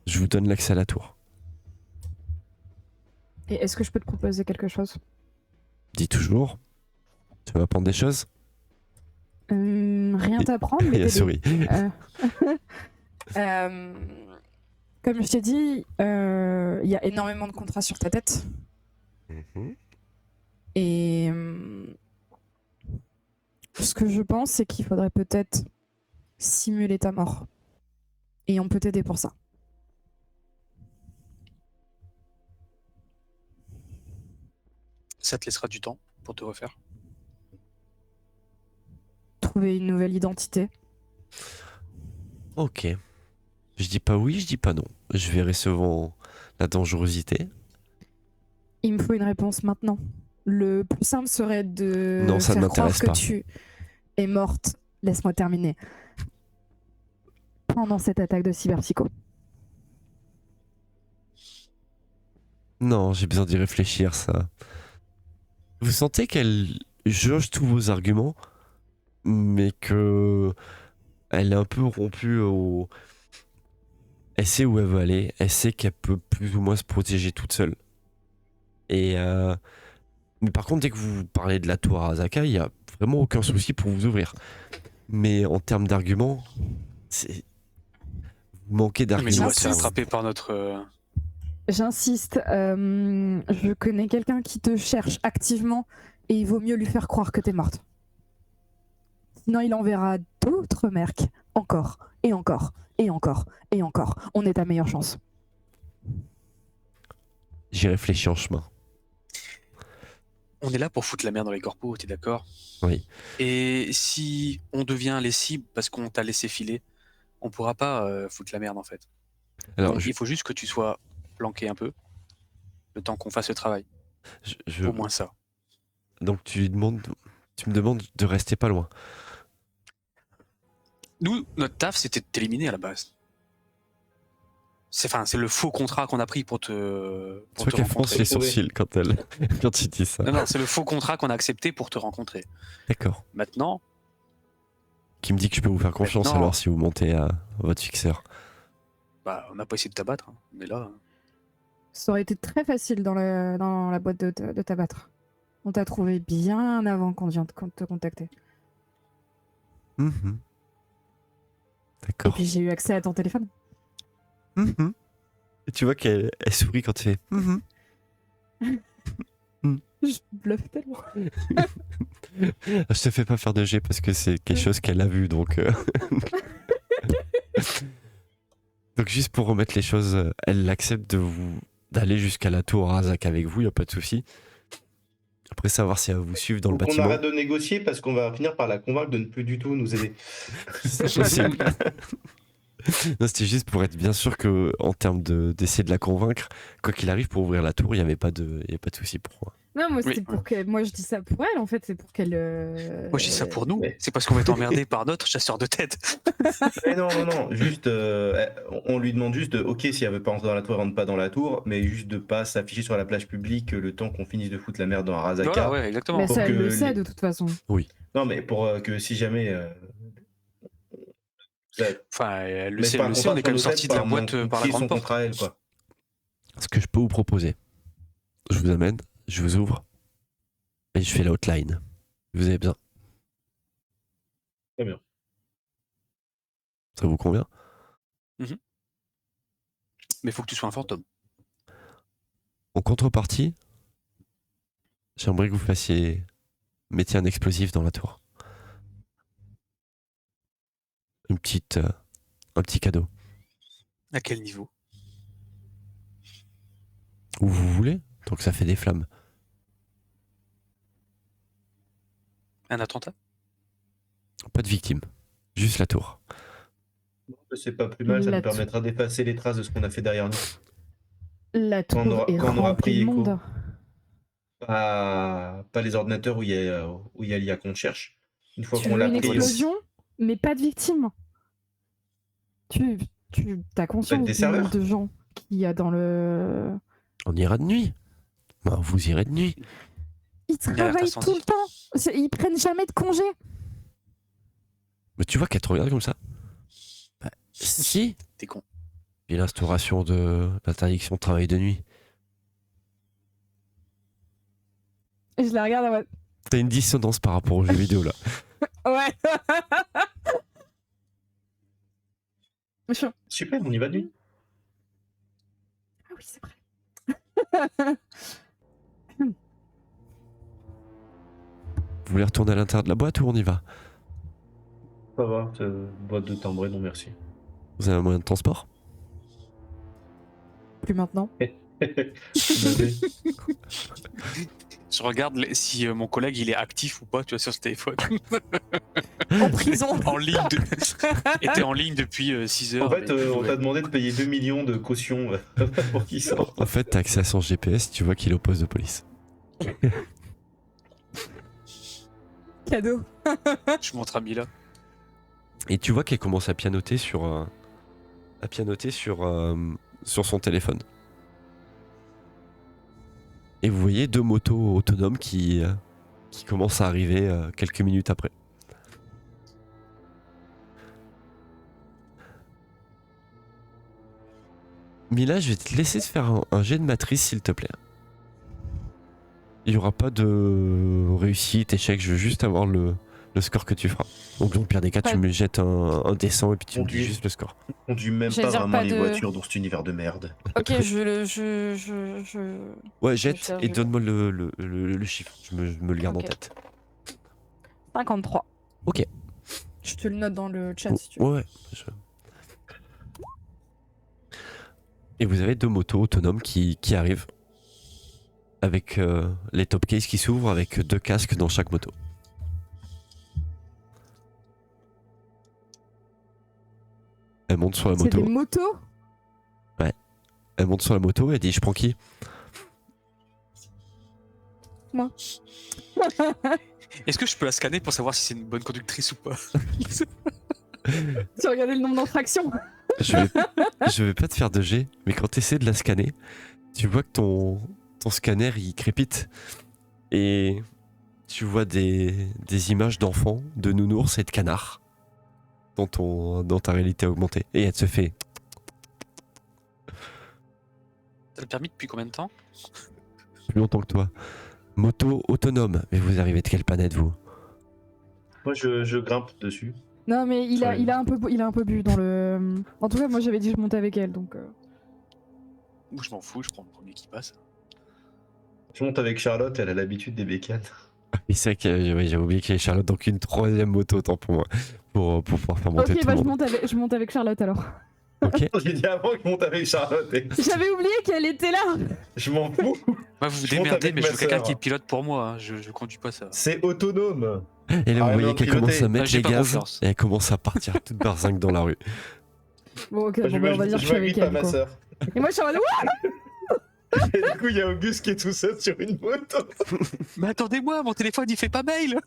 Je vous donne l'accès à la tour. Et est-ce que je peux te proposer quelque chose? Dis toujours. Tu vas apprendre des choses? Rien t'apprendre, mais Il a t'aider. souri. Comme je t'ai dit, il y a énormément de contrats sur ta tête. Et ce que je pense, c'est qu'il faudrait peut-être simuler ta mort. Et on peut t'aider pour ça. Ça te laissera du temps pour te refaire. Trouver une nouvelle identité. Ok. Je dis pas oui, je dis pas non. Je verrai selon la dangerosité. Il me faut une réponse maintenant. Le plus simple serait de Non, ça ne faire croire m'intéresse que pas. tu es morte. Laisse-moi terminer. Pendant cette attaque de cyberpsycho. Non, j'ai besoin d'y réfléchir, ça. Vous sentez qu'elle jauge tous vos arguments, mais que elle est un peu rompue au... Elle sait où elle veut aller, elle sait qu'elle peut plus ou moins se protéger toute seule. Et mais par contre, dès que vous parlez de la tour Arasaka, il y a vraiment aucun souci pour vous ouvrir. Mais en termes d'arguments, c'est... Vous manquez Mais nous, on va se faire d'arguments. attraper par notre... J'insiste, je connais quelqu'un qui te cherche activement et il vaut mieux lui faire croire que t'es morte. Sinon, il enverra d'autres mercs, encore, et encore, et encore, et encore. On est ta meilleure chance. J'y réfléchis en chemin. On est là pour foutre la merde dans les corpos, t'es d'accord? Oui. Et si on devient les cibles parce qu'on t'a laissé filer, on pourra pas foutre la merde en fait. Alors, Donc, il faut juste que tu sois planqué un peu, le temps qu'on fasse le travail. Au moins ça. Donc tu me demandes de rester pas loin. Nous, notre taf, c'était de t'éliminer à la base. C'est le faux contrat qu'on a pris pour te Tu vois qu'elle fronce rencontrer. les sourcils quand tu dis ça. Non, c'est le faux contrat qu'on a accepté pour te rencontrer. D'accord. Maintenant, Qui me dit que je peux vous faire confiance Maintenant- alors si vous montez à votre fixeur. bah, on n'a pas essayé de t'abattre, hein. Mais là, Ça aurait été très facile dans la boîte de t'abattre. On t'a trouvé bien avant qu'on vienne te contacter. Mhm. Et D'accord. puis j'ai eu accès à ton téléphone. Mhm. Et tu vois qu'elle sourit quand tu fais. Mhm. Je bluffe tellement. Je te fais pas faire de jet parce que c'est quelque chose qu'elle a vu, donc... Donc juste pour remettre les choses, elle accepte d'aller jusqu'à la tour Razak avec vous, y a pas de souci. Après savoir si elle va vous suivre dans le Donc on bâtiment. arrête de négocier parce qu'on va finir par la convaincre de ne plus du tout nous aider. C'est possible. Non, c'était juste pour être bien sûr que en termes d'essayer de la convaincre, quoi qu'il arrive pour ouvrir la tour, il y avait pas de souci pour moi. Non, moi, Oui. c'est pour que. Moi, je dis ça pour elle, en fait. C'est pour qu'elle. Moi, je dis ça pour nous. mais- C'est parce qu'on va être emmerdé par notre chasseur de tête. Mais non, juste, on lui demande juste, ok, si elle veut pas rentrer dans la tour, elle rentre pas dans la tour, mais juste de pas s'afficher sur la plage publique le temps qu'on finisse de foutre la merde dans Arasaka. Voilà, ouais, exactement. Mais pour ça, elle que le sait les- de toute façon. Non, mais pour que si jamais. Enfin, elle le mais sait, pas elle un le sait, on contrat est quand même sur nos sorti têtes de la boîte mon- par la qui est son grande porte. contrat à elle, quoi. Ce que je peux vous proposer, je vous amène, je vous ouvre et je fais l'outline. Vous avez besoin. Très bien. Ça vous convient? Mais faut que tu sois un fantôme. En contrepartie, j'aimerais que vous mettiez un explosif dans la tour. Un petit cadeau. À quel niveau? Où vous voulez, donc ça fait des flammes. Un attentat? Pas de victimes, juste la tour. C'est pas plus mal, ça La nous tour. permettra d'effacer les traces de ce qu'on a fait derrière nous. La tour est quand on aura remplie pris de écho. monde. Pas les ordinateurs où il y a l'IA qu'on cherche. Une fois Tu qu'on veux l'a une pris, explosion, mais pas de victimes. Tu as conscience des du serveurs. nombre de gens qu'il y a dans le. On ira de nuit. Bah, vous irez de nuit. Ils alerte travaillent incendie. tout le temps. Ils prennent jamais de congé. Mais tu vois qu'elle te regarde comme ça. Bah, si. T'es con. Et l'instauration de l'interdiction de travail de nuit. Et je la regarde en mode. T'as une dissonance par rapport aux jeux vidéo là. Ouais. super, on y va de nuit. Ah oui, c'est vrai. Vous voulez retourner à l'intérieur de la boîte ou on y va? Ça va, boîte de timbré, non merci. Vous avez un moyen de transport? Plus maintenant. Vas-y. Je regarde si mon collègue il est actif ou pas, tu vois, sur ce téléphone. En prison. En ligne. Était en ligne depuis 6 heures. En fait, mais- on t'a demandé de payer 2 millions de caution pour qu'il sorte. En fait, t'as accès à son GPS, tu vois qu'il est au poste de police. Cadeau. Je montre à Mila. Et tu vois qu'elle commence à pianoter sur son téléphone. Et vous voyez 2 motos autonomes qui commencent à arriver quelques minutes après. Mila, je vais te laisser te faire un jet de matrice s'il te plaît. Il n'y aura pas de réussite, échec, je veux juste avoir le score que tu feras. Donc dans le pire des cas, tu Pas- me jettes un dessin et puis tu me dis Conduis. juste le score. On conduit même J'allais pas dire vraiment pas les de- voitures dans cet univers de merde. Ok, je. Ouais, Je jette cherche et du donne-moi le chiffre, je me le garde Ok. en tête. 53. Ok. Je te le note dans le chat si tu veux. Ouais. Et vous avez 2 motos autonomes qui arrivent avec les top cases qui s'ouvrent avec 2 casques dans chaque moto. Elle monte sur la C'est des moto. motos. Elle monte sur la moto et elle dit je prends qui? Est-ce que je peux la scanner pour savoir si c'est une bonne conductrice ou pas? Tu regardais le nombre d'infractions. Je vais pas te faire de jet, mais quand tu essaies de la scanner, tu vois que ton scanner il crépite et tu vois des images d'enfants, de nounours et de canards dans ta réalité augmentée. Et elle te fait T'as le permis depuis combien de temps? plus longtemps que toi. Moto autonome. Mais vous arrivez de quelle planète vous? Moi, je grimpe dessus. Non, mais il a Ouais. un peu bu dans le. En tout cas, moi j'avais dit que je montais avec elle donc. Moi je m'en fous, je prends le premier qui passe. Je monte avec Charlotte, elle a l'habitude des bécanes. Et c'est vrai que ouais, j'avais oublié qu'il y avait Charlotte, donc une troisième moto autant pour moi, pour pouvoir faire monter Ok, tout bah le je monde. monte avec Charlotte alors. Ok. J'ai dit avant que je monte avec Charlotte. Et J'avais oublié qu'elle était là. je m'en fous. Moi, vous vous Je monte démerdez, avec mais ma je veux quelqu'un sœur. qui pilote pour moi. Hein. Je conduis pas ça. C'est autonome. Et là, vous Ah, voyez non, qu'elle piloter. commence à mettre j'ai les pas gaz confiance. et elle commence à partir toute barzingue dans la rue. Bon, ok, Bah, bon, bah, on va dire que je suis avec m'agrippe à elle. ma Quoi. sœur. Et moi je suis en mode Et du coup, il y a Auguste qui est tout seul sur une moto. Mais attendez-moi, mon téléphone il fait pas mail.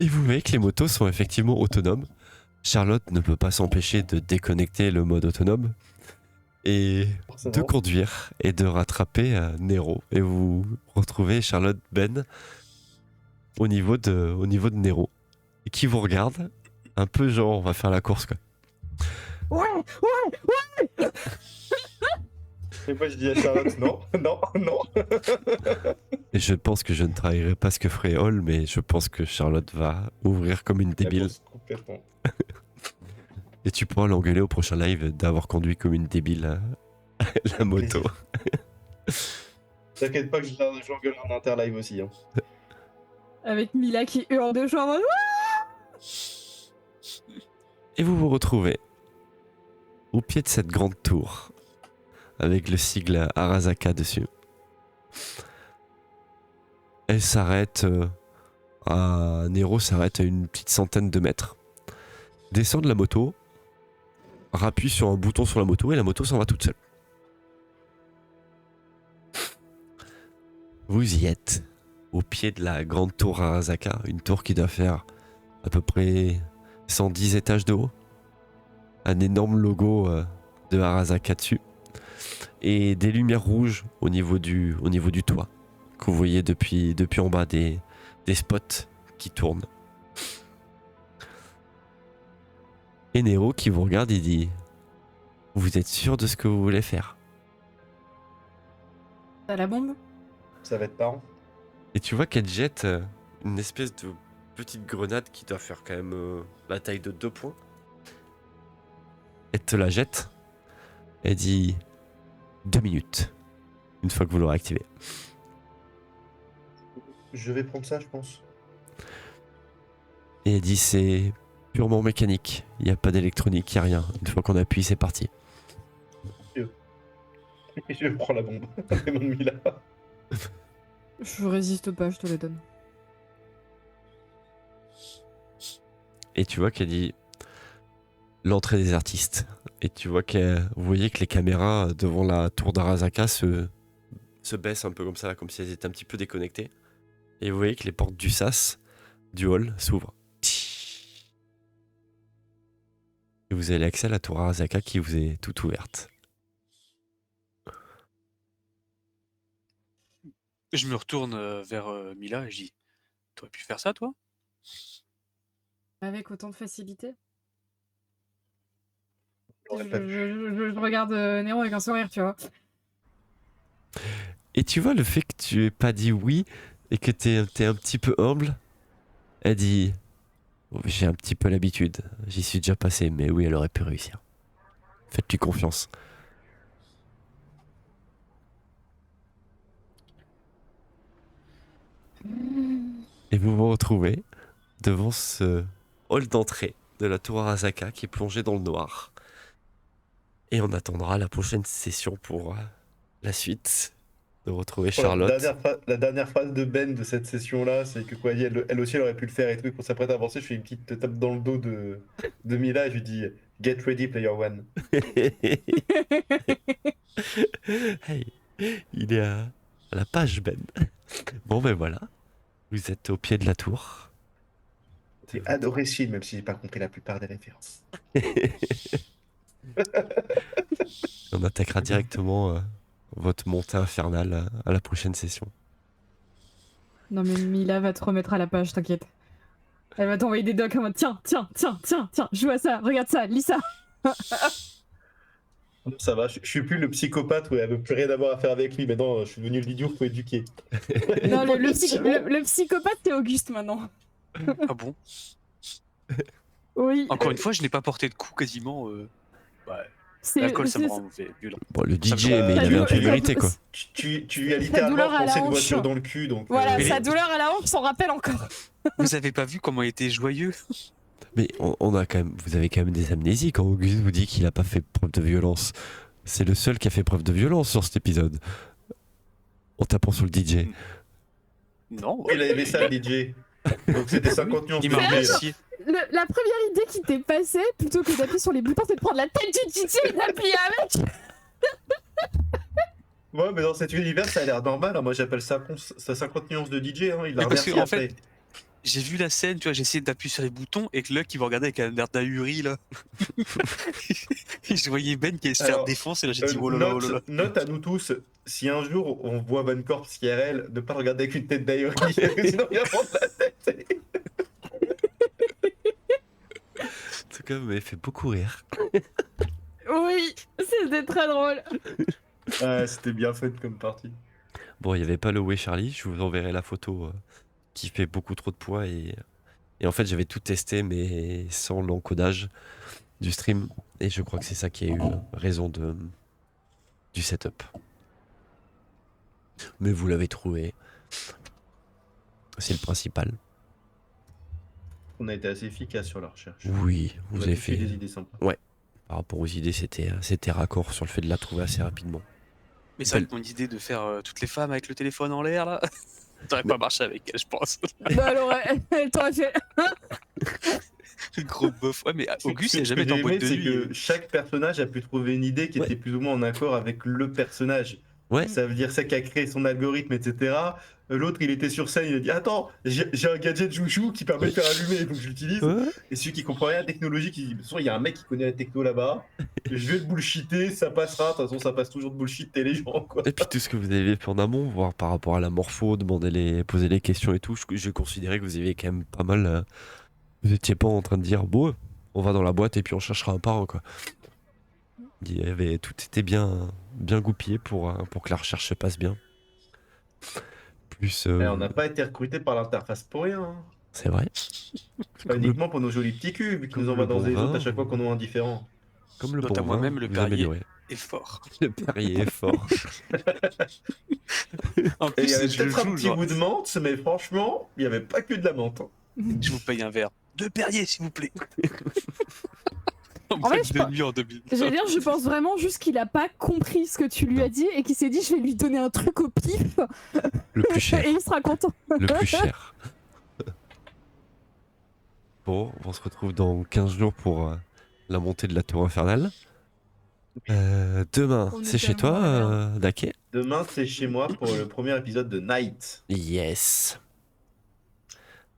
Et vous voyez que les motos sont effectivement autonomes. Charlotte ne peut pas s'empêcher de déconnecter le mode autonome et de Forcément. conduire et de rattraper Nero. Et vous retrouvez Charlotte Ben au niveau de Nero et qui vous regarde un peu genre on va faire la course quoi. ouais. Et moi, je dis à Charlotte, non, non, non. Et je pense que je ne trahirai pas ce que ferait Hall, mais je pense que Charlotte va ouvrir comme une débile. Complètement. Et tu pourras l'engueuler au prochain live d'avoir conduit comme une débile la moto. T'inquiète pas que j'engueule en interlive aussi. Hein. Avec Mila qui hurle de joie en mode Et vous vous retrouvez au pied de cette grande tour avec le sigle Arasaka dessus. Elle s'arrête Nero s'arrête à une petite centaine de mètres. Descend de la moto, rappuie sur un bouton sur la moto et la moto s'en va toute seule. Vous y êtes, au pied de la grande tour Arasaka, une tour qui doit faire à peu près 110 étages de haut. Un énorme logo de Arasaka dessus. Et des lumières rouges au niveau du toit, que vous voyez depuis en bas, des spots qui tournent. Et Nero qui vous regarde et dit « Vous êtes sûr de ce que vous voulez faire ?» T'as la bombe? Ça va être parent. Et tu vois qu'elle jette une espèce de petite grenade qui doit faire quand même la taille de 2 points. Elle te la jette. Elle dit 2 minutes. Une fois que vous l'aurez activée. Je vais prendre ça, je pense. Et elle dit c'est purement mécanique. Il n'y a pas d'électronique, il n'y a rien. Une fois qu'on appuie, c'est parti. Je prends la bombe. C'est mon Mila. Je résiste pas, je te la donne. Et tu vois qu'elle dit l'entrée des artistes. Et tu vois vous voyez que les caméras devant la tour d'Arasaka se baissent un peu comme ça, comme si elles étaient un petit peu déconnectées. Et vous voyez que les portes du sas, du hall, s'ouvrent. Et vous avez accès à la tour Arasaka qui vous est toute ouverte. Je me retourne vers Mila et je dis t'aurais pu faire ça toi? Avec autant de facilité? J'aurais pas pu. Je regarde Nero avec un sourire, tu vois. Et tu vois le fait que tu aies pas dit oui et que t'es un petit peu humble. Elle dit oh, j'ai un petit peu l'habitude, j'y suis déjà passé, mais oui, elle aurait pu réussir. Faites-lui confiance. Et vous vous retrouvez devant ce hall d'entrée de la tour Arasaka qui est plongé dans le noir. Et on attendra la prochaine session pour la suite. De retrouver Charlotte. La dernière phrase de Ben de cette session-là, c'est que quoi, elle aussi, elle aurait pu le faire et tout. Et qu'on s'apprête à avancer, je fais une petite tape dans le dos de Mila et je lui dis Get ready, player one. Hey, il est à la page Ben. Bon ben voilà, vous êtes au pied de la tour. J'ai adoré ce film, même si j'ai pas compris la plupart des références. On attaquera directement votre montée infernale à la prochaine session. Non mais Mila va te remettre à la page, t'inquiète. Elle va t'envoyer des docs en mode tiens, joue à ça, regarde ça, lis ça. Ça va, je suis plus le psychopathe où elle veut plus rien avoir à faire avec lui. Maintenant, je suis devenu l'idiot qu'il faut éduquer. Non, le psychopathe, c'est Auguste maintenant. Ah bon? Oui. Encore une fois, je n'ai pas porté de coup quasiment. Ouais. L'alcool, ça me rend violent. Bon, le Ça DJ, me- mais il avait un peu Ça- vérité, quoi. Tu lui as Sa littéralement douleur à la foncé une hanche. voiture dans le cul, donc. Voilà, Mais- sa douleur à la hanche s'en rappelle encore. Vous avez pas vu comment il était joyeux? Mais on a quand même, vous avez quand même des amnésies quand Auguste vous dit qu'il a pas fait preuve de violence. C'est le seul qui a fait preuve de violence sur cet épisode. En tapant sur le DJ. Non. Il a aimé ça, le DJ. Donc c'était 50 nuances Il de m'a DJ, là. remercié. La première idée qui t'est passée, plutôt que d'appuyer sur les boutons, c'est de prendre la tête du DJ et d'appuyer avec. Ouais, mais dans cet univers, ça a l'air normal. Hein. Moi, j'appelle ça 50 nuances de DJ. Hein. Il a Mais parce remercié que, en après. fait, j'ai vu la scène, tu vois, j'ai essayé d'appuyer sur les boutons et que Luck il me regardait avec un air d'ahuri là. Et je voyais Ben qui allait se faire Alors, défoncer et là j'ai dit oh là là, oh là là. Note à nous tous, si un jour on voit Van Corp IRL, ne pas le regarder avec une tête d'ailleurs, sinon il va prendre la tête. En tout cas, vous m'avez fait beaucoup rire. Oui, c'était très drôle. Ah, c'était bien fait comme partie. Bon, il n'y avait pas le Way Charlie, je vous enverrai la photo qui fait beaucoup trop de poids. Et en fait, j'avais tout testé, mais sans l'encodage du stream. Et je crois que c'est ça qui a eu raison du setup. Mais vous l'avez trouvé. C'est le principal. On a été assez efficace sur la recherche. Oui, On vous a avez tous eu fait. des idées sympas. Par rapport aux idées, c'était raccord sur le fait de la trouver assez rapidement. Mais c'est vrai que mon idée de faire toutes les femmes avec le téléphone en l'air là, ça aurait pas marché avec elle, je pense. Bah alors, elle t'aurait fait. Le gros bof. Ouais, mais Auguste il a Ce jamais que été en j'ai boîte aimé, de c'est nuit. que chaque personnage a pu trouver une idée qui Ouais. était plus ou moins en accord avec le personnage. Ouais. Ça veut dire ça qui a créé son algorithme, etc. L'autre, il était sur scène, il a dit attends, j'ai un gadget joujou qui permet de faire allumer, donc je l'utilise. Ouais. Et celui qui comprend rien à la technologie, qui dit de toute façon, il y a un mec qui connaît la techno là-bas, je vais le bullshiter, ça passera. De toute façon, ça passe toujours de bullshiter les gens, quoi. Et puis tout ce que vous avez fait en amont, voir par rapport à la morpho, poser les questions et tout, je considérais que vous aviez quand même pas mal. Vous étiez pas en train de dire bon, on va dans la boîte et puis on cherchera un par un, quoi. Il y avait, tout était bien goupillé pour que la recherche se passe bien. Plus. Et on n'a pas été recruté par l'interface pour rien. Hein. C'est vrai. Pas Comme le, uniquement pour nos jolis petits culs, vu qu'ils comme nous envoient le dans bon des vin. autres à chaque fois qu'on est indifférent. comme le Note à bon vin, moi-même, le vous Perrier. améliorez. Et fort. Le Perrier est fort. En Et il plus, y avait je le peut-être un joue, petit genre, goût de menthe, mais franchement, il n'y avait pas que de la menthe. Hein. je vous paye un verre. De Perrier, s'il vous plaît. En En fait, boîte je de pense- nuit en 2000. J'allais dire, je pense vraiment juste qu'il a pas compris ce que tu lui as dit et qu'il s'est dit, je vais lui donner un truc au pif Le plus cher. et il sera content. Le plus cher. Bon, on se retrouve dans 15 jours pour la montée de la tour infernale. Demain, On est c'est chez tellement toi, dans la Daké? Demain, c'est chez moi pour le premier épisode de Night. Yes.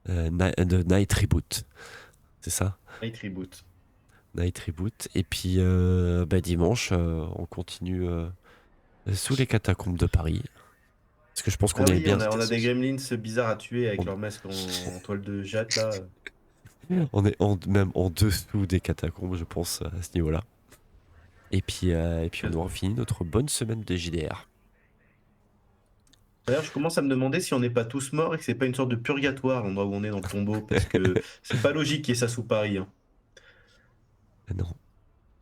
De Night Reboot. C'est ça? Night Reboot. Night Reboot. Et puis dimanche, on continue sous les catacombes de Paris. Parce que je pense qu'on Ah est oui, bien. on a des gremlins bizarres à tuer avec On- leur masque en toile de jatte là. On est même en dessous des catacombes, je pense, à ce niveau-là. Et puis on aura fini notre bonne semaine de JDR. D'ailleurs, je commence à me demander si on n'est pas tous morts et que c'est pas une sorte de purgatoire l'endroit où on est dans le tombeau, parce que c'est pas logique qu'il y ait ça sous Paris. Hein. Non.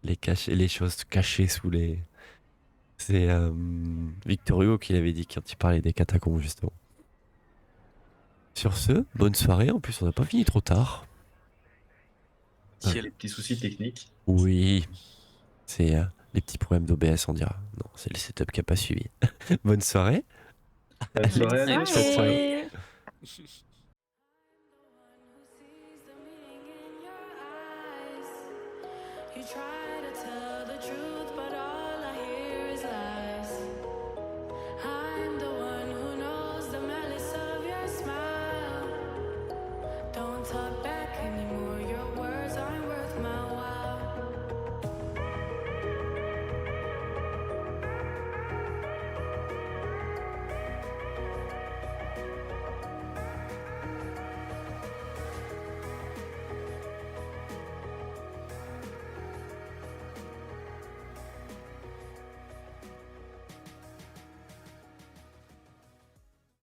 Les choses cachées sous les. C'est Victor Hugo qui l'avait dit quand il parlait des catacombes, justement. Sur ce, bonne soirée. En plus, on n'a pas fini trop tard. Les petits soucis techniques. Oui. C'est les petits problèmes d'OBS, on dira. Non, c'est le setup qui n'a pas suivi. Bonne soirée. Bonne soirée, Allez, Alex. ciao, ciao. Ouais. You try